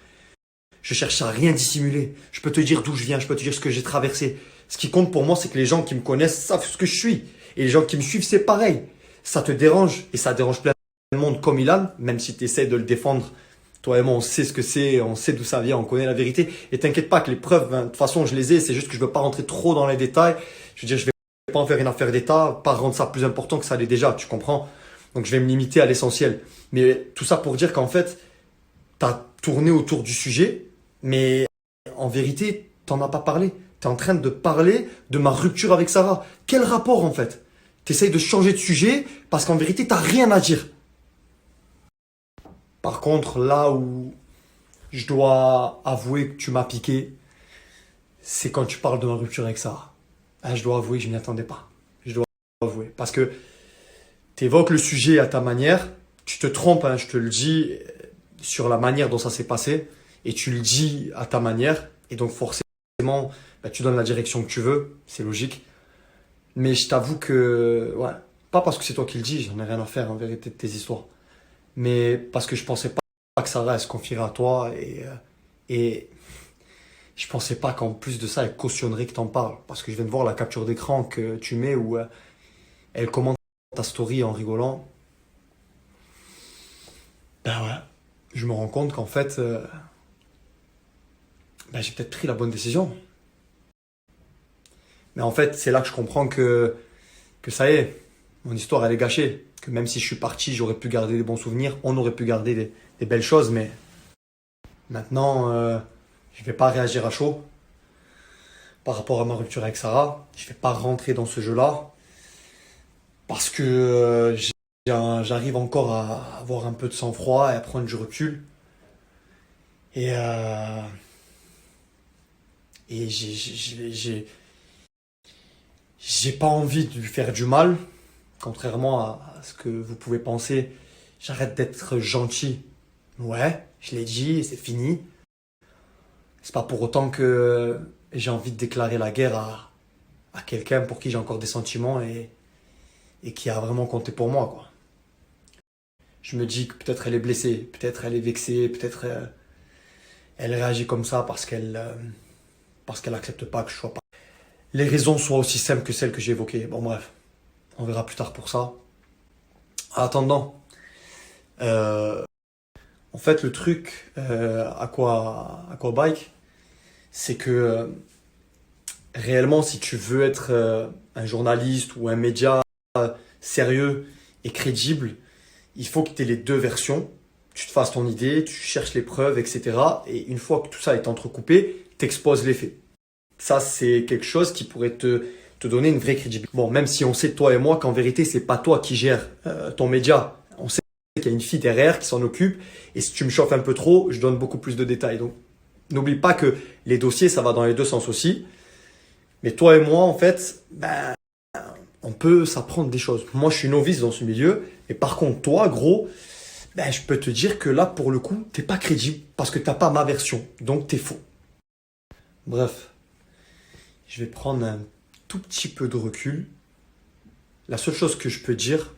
Je cherche à rien dissimuler. Je peux te dire d'où je viens, je peux te dire ce que j'ai traversé. Ce qui compte pour moi, c'est que les gens qui me connaissent savent ce que je suis. Et les gens qui me suivent, c'est pareil. Ça te dérange, et ça dérange plein de monde comme Ilan, même si tu essaies de le défendre. Toi et moi, on sait ce que c'est, on sait d'où ça vient, on connaît la vérité. Et t'inquiète pas que les preuves, de toute façon, je les ai. C'est juste que je veux pas rentrer trop dans les détails. Je veux dire, je vais pas en faire une affaire d'État, pas rendre ça plus important que ça l'est déjà, tu comprends? Donc je vais me limiter à l'essentiel. Mais tout ça pour dire qu'en fait, tu as tourné autour du sujet, mais en vérité, t'en as pas parlé. Tu es en train de parler de ma rupture avec Sarah. Quel rapport en fait? Tu essayes de changer de sujet parce qu'en vérité, t'as rien à dire. Par contre, là où je dois avouer que tu m'as piqué, c'est quand tu parles de ma rupture avec Sarah. Là, je dois avouer que je m'y attendais pas. Je dois avouer. Parce que tu évoques le sujet à ta manière, tu te trompes, hein, je te le dis, sur la manière dont ça s'est passé, et tu le dis à ta manière, et donc forcément, bah, tu donnes la direction que tu veux, c'est logique. Mais je t'avoue que, ouais, pas parce que c'est toi qui le dis, j'en ai rien à faire en vérité de tes histoires, mais parce que je pensais pas que Sarah elle se confierait à toi, et Et je pensais pas qu'en plus de ça, elle cautionnerait que t'en parles. Parce que je viens de voir la capture d'écran que tu mets où elle commente ta story en rigolant. Ben ouais, je me rends compte qu'en fait, j'ai peut-être pris la bonne décision. Mais en fait, c'est là que je comprends que ça y est, mon histoire elle est gâchée. Que même si je suis parti, j'aurais pu garder des bons souvenirs, on aurait pu garder des belles choses, mais maintenant, je vais pas réagir à chaud par rapport à ma rupture avec Sarah. Je vais pas rentrer dans ce jeu-là parce que j'arrive encore à avoir un peu de sang-froid et à prendre du recul. Et j'ai pas envie de lui faire du mal, contrairement à ce que vous pouvez penser. J'arrête d'être gentil. Ouais, je l'ai dit et c'est fini. C'est pas pour autant que j'ai envie de déclarer la guerre à quelqu'un pour qui j'ai encore des sentiments et qui a vraiment compté pour moi, quoi. Je me dis que peut-être elle est blessée, peut-être elle est vexée, peut-être elle réagit comme ça parce qu'elle accepte pas que je sois pas. Les raisons soient aussi simples que celles que j'ai évoquées. Bon bref, on verra plus tard pour ça. En attendant, en fait le truc Aquabike, c'est que réellement si tu veux être un journaliste ou un média sérieux et crédible, il faut que tu aies les deux versions. Tu te fasses ton idée, tu cherches les preuves, etc. Et une fois que tout ça est entrecoupé, t'exposes les faits. Ça, c'est quelque chose qui pourrait te donner une vraie crédibilité. Bon, même si on sait, toi et moi, qu'en vérité, c'est pas toi qui gères ton média. On sait qu'il y a une fille derrière qui s'en occupe. Et si tu me chauffes un peu trop, je donne beaucoup plus de détails. Donc, n'oublie pas que les dossiers, ça va dans les deux sens aussi. Mais toi et moi, en fait, on peut s'apprendre des choses. Moi, je suis novice dans ce milieu. Mais par contre, toi, gros, je peux te dire que là, pour le coup, t'es pas crédible parce que t'as pas ma version. Donc, t'es faux. Bref. Je vais prendre un tout petit peu de recul. La seule chose que je peux dire,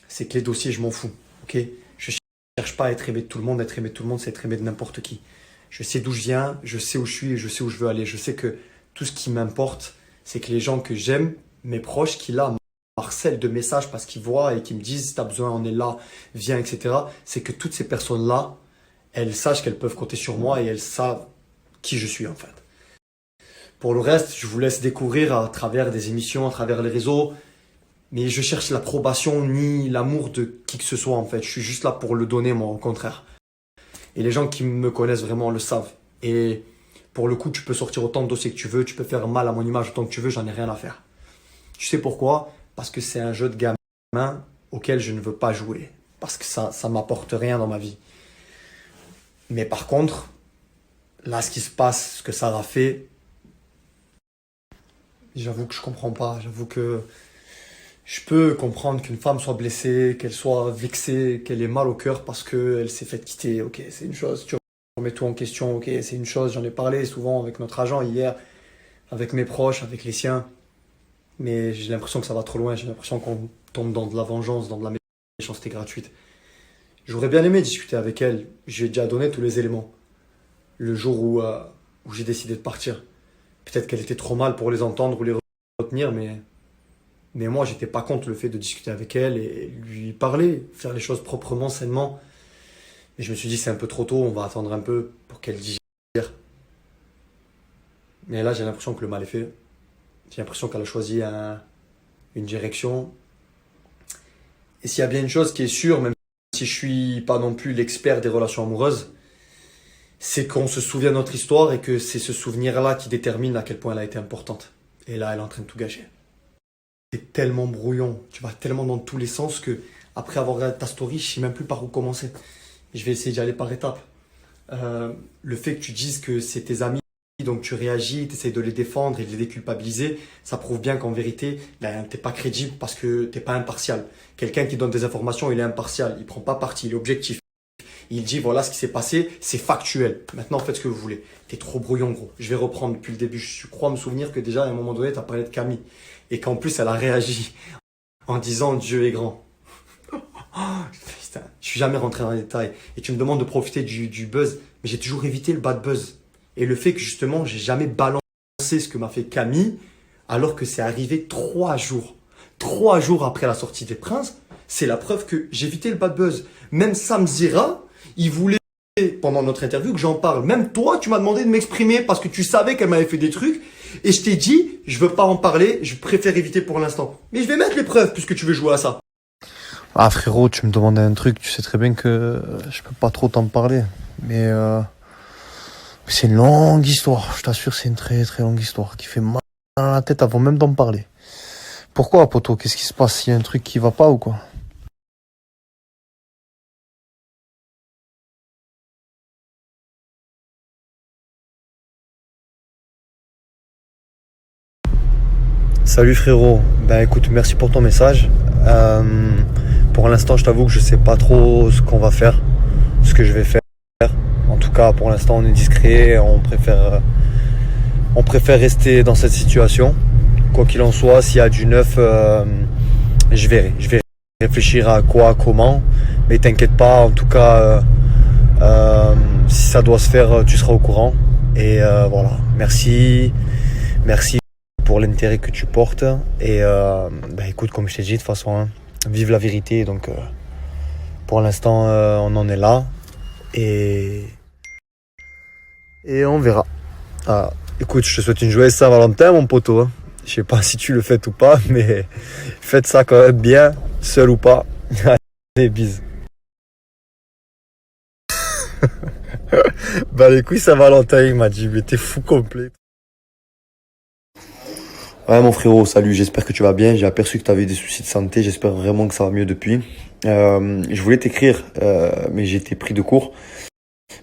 c'est que les dossiers, je m'en fous. Ok, je cherche pas à être aimé de tout le monde. Être aimé de tout le monde, c'est être aimé de n'importe qui. Je sais d'où je viens, je sais où je suis et je sais où je veux aller. Je sais que tout ce qui m'importe, c'est que les gens que j'aime, mes proches, qui là harcèlent de messages parce qu'ils voient et qui me disent « t'as besoin, on est là, viens, etc. » C'est que toutes ces personnes-là, elles sachent qu'elles peuvent compter sur moi et elles savent qui je suis en fait. Pour le reste, je vous laisse découvrir à travers des émissions, à travers les réseaux. Mais je cherche l'approbation ni l'amour de qui que ce soit en fait. Je suis juste là pour le donner moi, au contraire. Et les gens qui me connaissent vraiment le savent. Et pour le coup, tu peux sortir autant de dossiers que tu veux. Tu peux faire mal à mon image autant que tu veux. J'en ai rien à faire. Tu sais pourquoi? Parce que c'est un jeu de gamin auquel je ne veux pas jouer. Parce que ça m'apporte rien dans ma vie. Mais par contre, là, ce qui se passe, ce que Sarah fait, j'avoue que je comprends pas. J'avoue que je peux comprendre qu'une femme soit blessée, qu'elle soit vexée, qu'elle ait mal au cœur parce qu'elle s'est fait quitter. Ok, c'est une chose. Tu remets tout en question. Ok, c'est une chose. J'en ai parlé souvent avec notre agent hier, avec mes proches, avec les siens. Mais j'ai l'impression que ça va trop loin. J'ai l'impression qu'on tombe dans de la vengeance, dans de la méchanceté gratuite. J'aurais bien aimé discuter avec elle. J'ai déjà donné tous les éléments. Le jour où j'ai décidé de partir. Peut-être qu'elle était trop mal pour les entendre ou les retenir, mais moi, j'étais pas contre le fait de discuter avec elle et lui parler, faire les choses proprement, sainement. Mais je me suis dit, c'est un peu trop tôt, on va attendre un peu pour qu'elle digère. Mais là, j'ai l'impression que le mal est fait. J'ai l'impression qu'elle a choisi une direction. Et s'il y a bien une chose qui est sûre, même si je suis pas non plus l'expert des relations amoureuses, c'est qu'on se souvient de notre histoire et que c'est ce souvenir-là qui détermine à quel point elle a été importante. Et là, elle est en train de tout gâcher. C'est tellement brouillon, tu vas tellement dans tous les sens que après avoir regardé ta story, je sais même plus par où commencer. Je vais essayer d'y aller par étapes. Le fait que tu dises que c'est tes amis, donc tu réagis, tu essaies de les défendre et de les déculpabiliser, ça prouve bien qu'en vérité, t'es pas crédible parce que t'es pas impartial. Quelqu'un qui donne des informations, il est impartial, il prend pas parti, il est objectif. Il dit voilà ce qui s'est passé, c'est factuel. Maintenant faites ce que vous voulez. T'es trop brouillon gros. Je vais reprendre depuis le début. Je crois me souvenir que déjà à un moment donné t'as parlé de Camille. Et qu'en plus elle a réagi en disant Dieu est grand. Putain, je suis jamais rentré dans les détails. Et tu me demandes de profiter du buzz, mais j'ai toujours évité le bad buzz. Et le fait que justement, j'ai jamais balancé ce que m'a fait Camille, alors que c'est arrivé 3 jours. 3 jours après la sortie des Princes, c'est la preuve que j'ai évité le bad buzz. Même Sam Zira, il voulait, pendant notre interview, que j'en parle. Même toi, tu m'as demandé de m'exprimer parce que tu savais qu'elle m'avait fait des trucs. Et je t'ai dit, je veux pas en parler, je préfère éviter pour l'instant. Mais je vais mettre les preuves puisque tu veux jouer à ça. Ah frérot, tu me demandais un truc, tu sais très bien que je peux pas trop t'en parler. Mais c'est une longue histoire, je t'assure, c'est une très très longue histoire qui fait mal à la tête avant même d'en parler. Pourquoi, poto? Qu'est-ce qui se passe? Il y a un truc qui va pas ou quoi? Salut frérot, ben écoute, merci pour ton message. Pour l'instant, je t'avoue que je sais pas trop ce qu'on va faire, ce que je vais faire. En tout cas, pour l'instant, on est discret, on préfère rester dans cette situation. Quoi qu'il en soit, s'il y a du neuf, je verrai réfléchir à quoi, comment. Mais t'inquiète pas, en tout cas, si ça doit se faire, tu seras au courant. Et voilà, merci pour l'intérêt que tu portes. Et écoute, comme je t'ai dit, de toute façon, hein, vive la vérité. Donc, pour l'instant, on en est là. Et on verra. Ah, écoute, je te souhaite une joyeuse Saint-Valentin, mon poteau. Hein. Je sais pas si tu le fais ou pas, mais faites ça quand même bien, seul ou pas. Allez, bises. Bah les couilles Saint-Valentin, il m'a dit, mais t'es fou complet. Ouais mon frérot, salut, j'espère que tu vas bien. J'ai aperçu que tu avais des soucis de santé, j'espère vraiment que ça va mieux depuis. Je voulais t'écrire, mais j'ai été pris de court.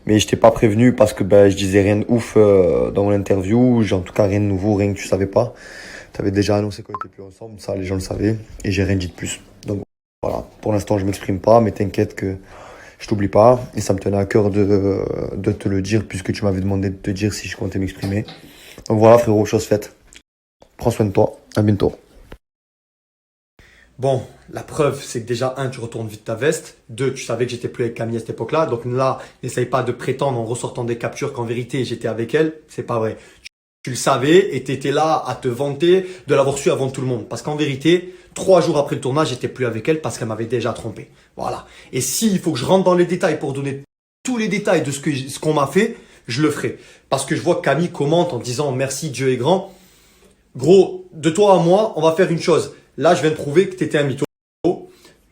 Mais je t'ai pas prévenu parce que je disais rien de ouf dans mon interview. En tout cas rien de nouveau, rien que tu savais pas. Tu avais déjà annoncé qu'on était plus ensemble, ça les gens le savaient. Et j'ai rien dit de plus. Donc voilà, pour l'instant je m'exprime pas, mais t'inquiète que je t'oublie pas. Et ça me tenait à cœur de te le dire puisque tu m'avais demandé de te dire si je comptais m'exprimer. Donc voilà frérot, chose faite. Prends soin de toi, à bientôt. Bon, la preuve, c'est que déjà, 1, tu retournes vite ta veste. 2, tu savais que j'étais plus avec Camille à cette époque-là. Donc là, n'essaye pas de prétendre en ressortant des captures qu'en vérité, j'étais avec elle. C'est pas vrai. Tu le savais et tu étais là à te vanter de l'avoir su avant tout le monde. Parce qu'en vérité, 3 jours après le tournage, j'étais plus avec elle parce qu'elle m'avait déjà trompé. Voilà. Et s'il faut que je rentre dans les détails pour donner tous les détails de ce qu'on m'a fait, je le ferai. Parce que je vois que Camille commente en disant merci, Dieu est grand. Gros, de toi à moi, on va faire une chose. Là, je viens de prouver que tu étais un mytho.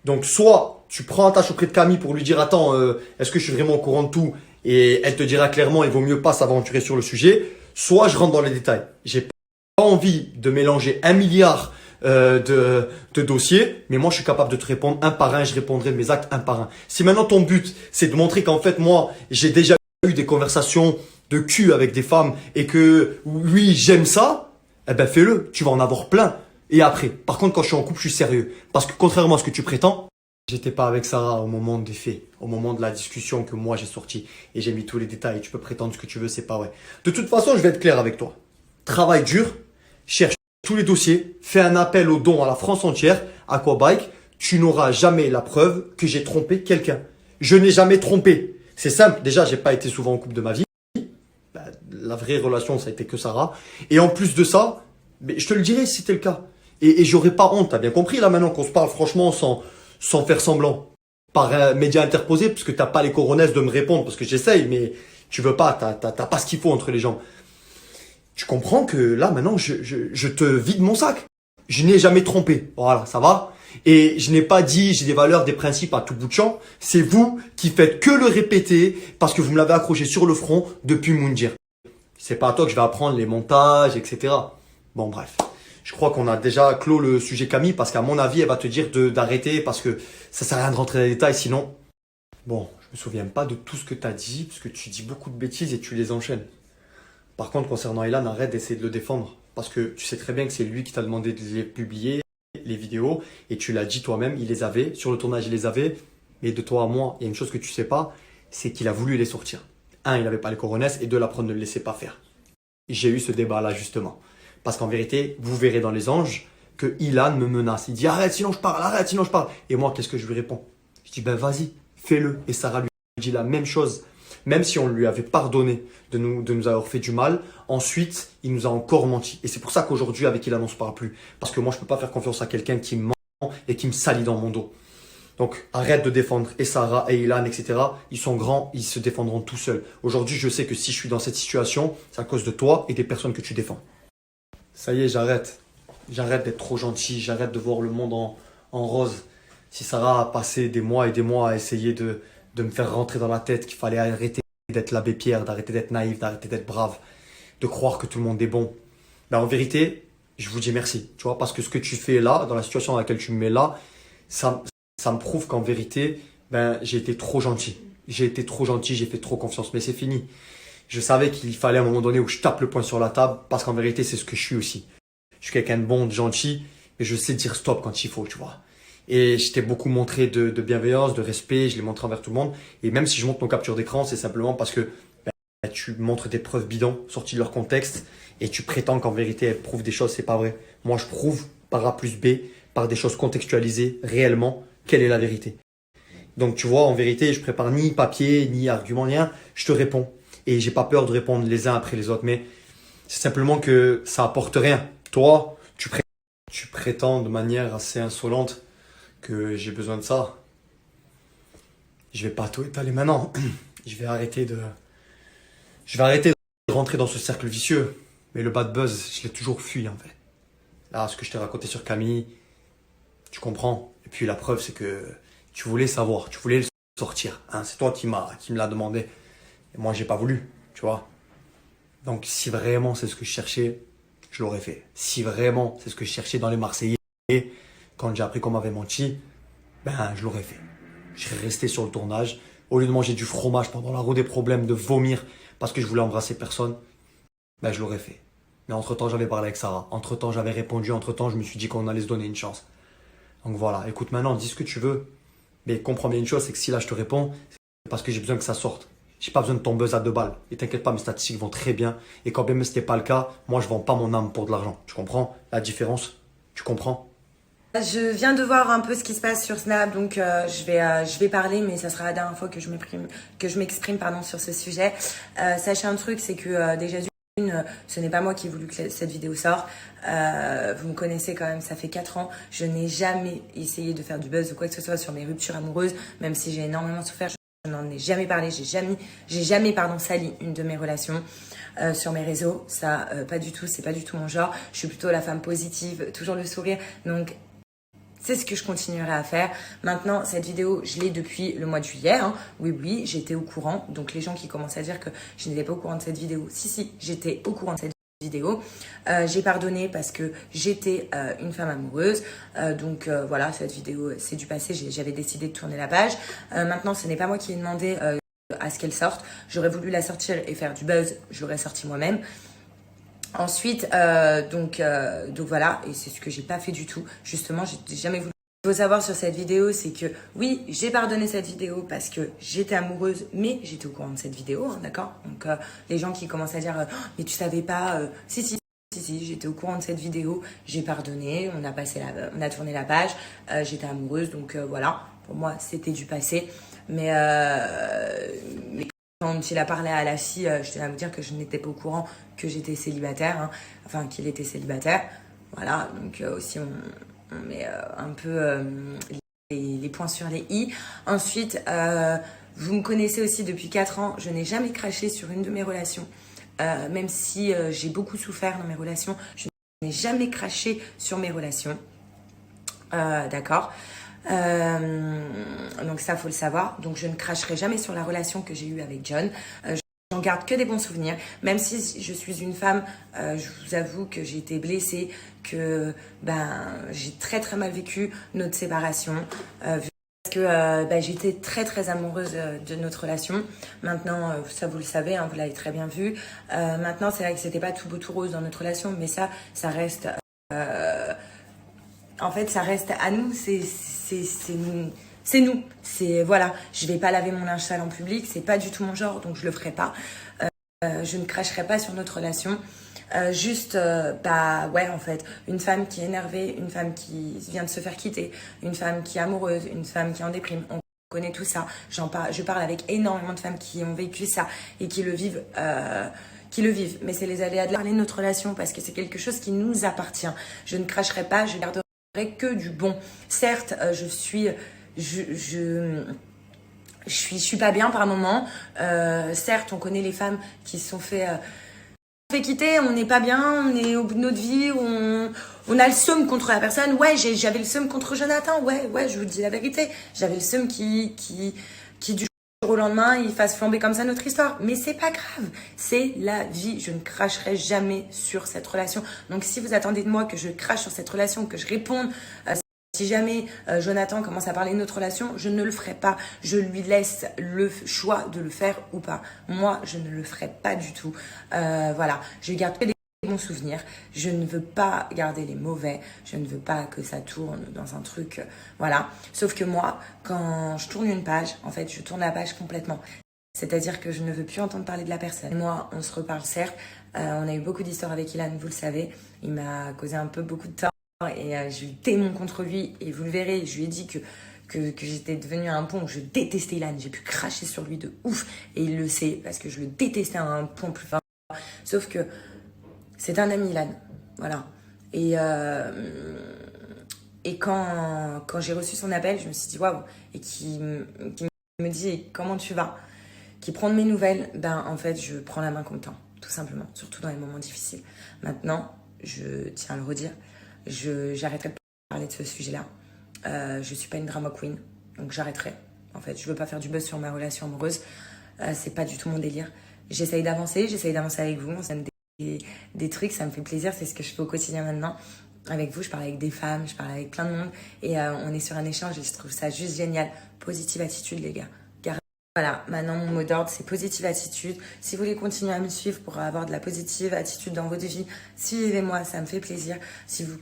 Donc, soit tu prends attache auprès de Camille pour lui dire attends, est-ce que je suis vraiment au courant de tout? Et elle te dira clairement, il vaut mieux pas s'aventurer sur le sujet. Soit je rentre dans les détails. J'ai pas envie de mélanger 1 milliard de dossiers, mais moi, je suis capable de te répondre un par un. Je répondrai de mes actes un par un. Si maintenant ton but, c'est de montrer qu'en fait, moi, j'ai déjà eu des conversations de cul avec des femmes et que oui, j'aime ça, eh ben fais-le. Tu vas en avoir plein. Et après, par contre, quand je suis en couple, je suis sérieux. Parce que contrairement à ce que tu prétends, j'étais pas avec Sarah au moment des faits, au moment de la discussion que moi j'ai sorti. Et j'ai mis tous les détails. Tu peux prétendre ce que tu veux, c'est pas vrai. De toute façon, je vais être clair avec toi. Travaille dur, cherche tous les dossiers, fais un appel aux dons à la France entière, Aquabike. Tu n'auras jamais la preuve que j'ai trompé quelqu'un. Je n'ai jamais trompé. C'est simple. Déjà, j'ai pas été souvent en couple de ma vie. La vraie relation, ça a été que Sarah. Et en plus de ça, mais je te le dirai si c'était le cas. Et j'aurais pas honte, t'as bien compris là maintenant qu'on se parle franchement sans faire semblant. Par un média interposé, parce que t'as pas les coronesses de me répondre, parce que j'essaye, mais tu veux pas, t'as pas ce qu'il faut entre les jambes. Tu comprends que là maintenant, je te vide mon sac. Je n'ai jamais trompé. Voilà, ça va? Et je n'ai pas dit j'ai des valeurs, des principes à tout bout de champ. C'est vous qui faites que le répéter parce que vous me l'avez accroché sur le front depuis Moundir. C'est pas à toi que je vais apprendre les montages, etc. Bon, bref. Je crois qu'on a déjà clos le sujet Camille parce qu'à mon avis, elle va te dire d'arrêter parce que ça sert à rien de rentrer dans les détails sinon. Bon, je me souviens pas de tout ce que tu as dit parce que tu dis beaucoup de bêtises et tu les enchaînes. Par contre, concernant Ilan, arrête d'essayer de le défendre parce que tu sais très bien que c'est lui qui t'a demandé de les publier, les vidéos, et tu l'as dit toi-même, il les avait. Sur le tournage, il les avait. Mais de toi à moi, il y a une chose que tu sais pas, c'est qu'il a voulu les sortir. 1, il n'avait pas les coronesses et 2, la prod ne le laissait pas faire. J'ai eu ce débat-là justement. Parce qu'en vérité, vous verrez dans les anges que Ilan me menace. Il dit arrête sinon je parle, arrête sinon je parle. Et moi, qu'est-ce que je lui réponds? Je dis ben vas-y, fais-le. Et Sarah lui dit la même chose. Même si on lui avait pardonné de nous avoir fait du mal, ensuite, il nous a encore menti. Et c'est pour ça qu'aujourd'hui, avec Ilan, on ne se parle plus. Parce que moi, je ne peux pas faire confiance à quelqu'un qui me ment et qui me salit dans mon dos. Donc, arrête de défendre et Sarah et Ilan, etc. Ils sont grands, ils se défendront tout seuls. Aujourd'hui, je sais que si je suis dans cette situation, c'est à cause de toi et des personnes que tu défends. Ça y est, j'arrête. J'arrête d'être trop gentil, j'arrête de voir le monde en rose. Si Sarah a passé des mois et des mois à essayer de me faire rentrer dans la tête qu'il fallait arrêter d'être l'abbé Pierre, d'arrêter d'être naïf, d'arrêter d'être brave, de croire que tout le monde est bon. Ben, en vérité, je vous dis merci, tu vois, parce que ce que tu fais là, dans la situation dans laquelle tu me mets là, ça me prouve qu'en vérité, ben, j'ai été trop gentil. J'ai été trop gentil, j'ai fait trop confiance, mais c'est fini. Je savais qu'il fallait à un moment donné où je tape le poing sur la table, parce qu'en vérité, c'est ce que je suis aussi. Je suis quelqu'un de bon, de gentil, mais je sais dire stop quand il faut, tu vois. Et je t'ai beaucoup montré de bienveillance, de respect, je l'ai montré envers tout le monde. Et même si je montre nos captures d'écran, c'est simplement parce que ben, tu montres des preuves bidons, sorties de leur contexte, et tu prétends qu'en vérité, elles prouvent des choses, c'est pas vrai. Moi, je prouve par A plus B, par des choses contextualisées, réellement, quelle est la vérité. Donc, tu vois, en vérité, je prépare ni papier, ni argument, ni rien, je te réponds. Et j'ai pas peur de répondre les uns après les autres, mais c'est simplement que ça apporte rien. Toi, tu prétends de manière assez insolente que j'ai besoin de ça. Je vais pas tout étaler maintenant. Je vais arrêter de rentrer dans ce cercle vicieux. Mais le bad buzz, je l'ai toujours fui en fait. Là, ce que je t'ai raconté sur Camille, tu comprends. Et puis la preuve, c'est que tu voulais savoir, tu voulais le sortir. Hein. C'est toi qui me l'a demandé. Et moi, j'ai pas voulu, tu vois. Donc, si vraiment c'est ce que je cherchais, je l'aurais fait. Si vraiment c'est ce que je cherchais dans les Marseillais, quand j'ai appris qu'on m'avait menti, ben je l'aurais fait. Je serais resté sur le tournage. Au lieu de manger du fromage pendant la roue des problèmes, de vomir parce que je voulais embrasser personne, ben je l'aurais fait. Mais entre-temps, j'avais parlé avec Sarah. Entre-temps, j'avais répondu. Entre-temps, je me suis dit qu'on allait se donner une chance. Donc voilà, écoute maintenant, dis ce que tu veux. Mais comprends bien une chose, c'est que si là je te réponds, c'est parce que j'ai besoin que ça sorte. J'ai pas besoin de ton buzz à 2 balles. Et t'inquiète pas, mes statistiques vont très bien. Et quand même ce n'est pas le cas, moi je vends pas mon âme pour de l'argent. Tu comprends la différence? Tu comprends? Je viens de voir un peu ce qui se passe sur Snap, donc je vais parler, mais ça sera la dernière fois que je m'exprime pardon, sur ce sujet. Sachez un truc, c'est que déjà ce n'est pas moi qui ai voulu que cette vidéo sorte. Vous me connaissez quand même, ça fait 4 ans. Je n'ai jamais essayé de faire du buzz ou quoi que ce soit sur mes ruptures amoureuses, même si j'ai énormément souffert. Je n'en ai jamais parlé, j'ai jamais sali une de mes relations sur mes réseaux. Ça, pas du tout, c'est pas du tout mon genre. Je suis plutôt la femme positive, toujours le sourire. Donc c'est ce que je continuerai à faire. Maintenant, cette vidéo, je l'ai depuis le mois de juillet. Hein. Oui, j'étais au courant. Donc, les gens qui commencent à dire que je n'étais pas au courant de cette vidéo. Si, j'étais au courant de cette vidéo. J'ai pardonné parce que j'étais une femme amoureuse. Donc, voilà, cette vidéo, c'est du passé. J'avais décidé de tourner la page. Maintenant, ce n'est pas moi qui ai demandé à ce qu'elle sorte. J'aurais voulu la sortir et faire du buzz. Je l'aurais sorti moi-même. Ensuite, donc voilà, et c'est ce que j'ai pas fait du tout. Justement, j'ai jamais voulu. Ce qu'il faut savoir sur cette vidéo, c'est que oui, j'ai pardonné cette vidéo parce que j'étais amoureuse, mais j'étais au courant de cette vidéo, hein, d'accord. Donc les gens qui commencent à dire oh, mais tu savais pas, si, j'étais au courant de cette vidéo, j'ai pardonné, on a tourné la page, j'étais amoureuse, donc voilà. Pour moi, c'était du passé, mais quand il a parlé à la fille, je tenais à vous dire que je n'étais pas au courant que j'étais célibataire, hein, enfin qu'il était célibataire. Voilà, donc aussi on met un peu les points sur les i. Ensuite, vous me connaissez aussi depuis 4 ans, je n'ai jamais craché sur une de mes relations. Même si j'ai beaucoup souffert dans mes relations, je n'ai jamais craché sur mes relations. D'accord. Donc ça faut le savoir, donc je ne cracherai jamais sur la relation que j'ai eue avec John. J'en garde que des bons souvenirs, même si je suis une femme, je vous avoue que j'ai été blessée, que j'ai très très mal vécu notre séparation, parce que j'étais très très amoureuse de notre relation. Maintenant, ça vous le savez, hein, vous l'avez très bien vu. Maintenant c'est vrai que c'était pas tout beau tout rose dans notre relation, mais ça reste en fait, ça reste à nous, c'est nous. C'est, voilà, je vais pas laver mon linge sale en public, c'est pas du tout mon genre, donc je le ferai pas. Je ne cracherai pas sur notre relation. Ouais, en fait, une femme qui est énervée, une femme qui vient de se faire quitter, une femme qui est amoureuse, une femme qui est en déprime, on connais tout ça. Je parle avec énormément de femmes qui ont vécu ça et qui le vivent. Mais c'est les aléas de parler de notre relation parce que c'est quelque chose qui nous appartient. Je ne cracherai pas, je garderai que du bon. Certes, je suis pas bien par moment. Certes, on connaît les femmes qui se sont fait quitter, on n'est pas bien, on est au bout de notre vie, on a le seum contre la personne. Ouais, j'avais le seum contre Jonathan. Ouais, je vous dis la vérité. J'avais le seum qui du jour au lendemain, il fasse flamber comme ça notre histoire. Mais c'est pas grave. C'est la vie. Je ne cracherai jamais sur cette relation. Donc, si vous attendez de moi que je crache sur cette relation, que je réponde, si jamais Jonathan commence à parler de notre relation, je ne le ferai pas. Je lui laisse le choix de le faire ou pas. Moi, je ne le ferai pas du tout. Voilà, je garde que des bons souvenirs. Je ne veux pas garder les mauvais. Je ne veux pas que ça tourne dans un truc. Voilà. Sauf que moi, quand je tourne une page, en fait, je tourne la page complètement. C'est-à-dire que je ne veux plus entendre parler de la personne. Et moi, on se reparle certes. On a eu beaucoup d'histoires avec Ilan, vous le savez. Il m'a causé un peu beaucoup de temps. Et je lui démon contre lui et vous le verrez, je lui ai dit que j'étais devenue à un point où je détestais Ilan, j'ai pu cracher sur lui de ouf et il le sait parce que je le détestais à un point plus fort, sauf que c'est un ami Ilan, voilà. Et quand j'ai reçu son appel, je me suis dit waouh, et qui me dit comment tu vas, qui prend de mes nouvelles, ben en fait je prends la main comme temps, tout simplement, surtout dans les moments difficiles. Maintenant, je tiens à le redire, j'arrêterai de parler de ce sujet-là. Je suis pas une drama queen, donc j'arrêterai. En fait, je veux pas faire du buzz sur ma relation amoureuse. C'est pas du tout mon délire. J'essaye d'avancer avec vous. On se donne des trucs, ça me fait plaisir. C'est ce que je fais au quotidien maintenant. Avec vous, je parle avec des femmes, je parle avec plein de monde. Et on est sur un échange et je trouve ça juste génial. Positive attitude, les gars. Voilà, maintenant mon mot d'ordre c'est positive attitude. Si vous voulez continuer à me suivre pour avoir de la positive attitude dans votre vie, suivez-moi, ça me fait plaisir. Si vous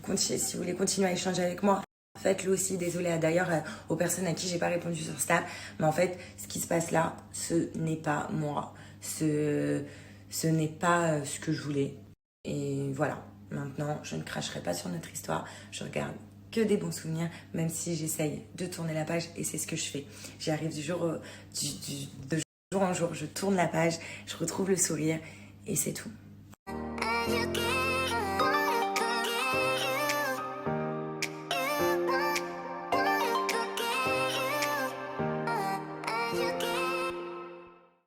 voulez continuer à échanger avec moi, faites-le aussi. Désolée d'ailleurs aux personnes à qui j'ai pas répondu sur Snap, mais en fait ce qui se passe là, ce n'est pas moi, ce n'est pas ce que je voulais. Et voilà, maintenant je ne cracherai pas sur notre histoire, je regarde que des bons souvenirs, même si j'essaye de tourner la page et c'est ce que je fais. J'y arrive de jour en jour, je tourne la page, je retrouve le sourire et c'est tout. You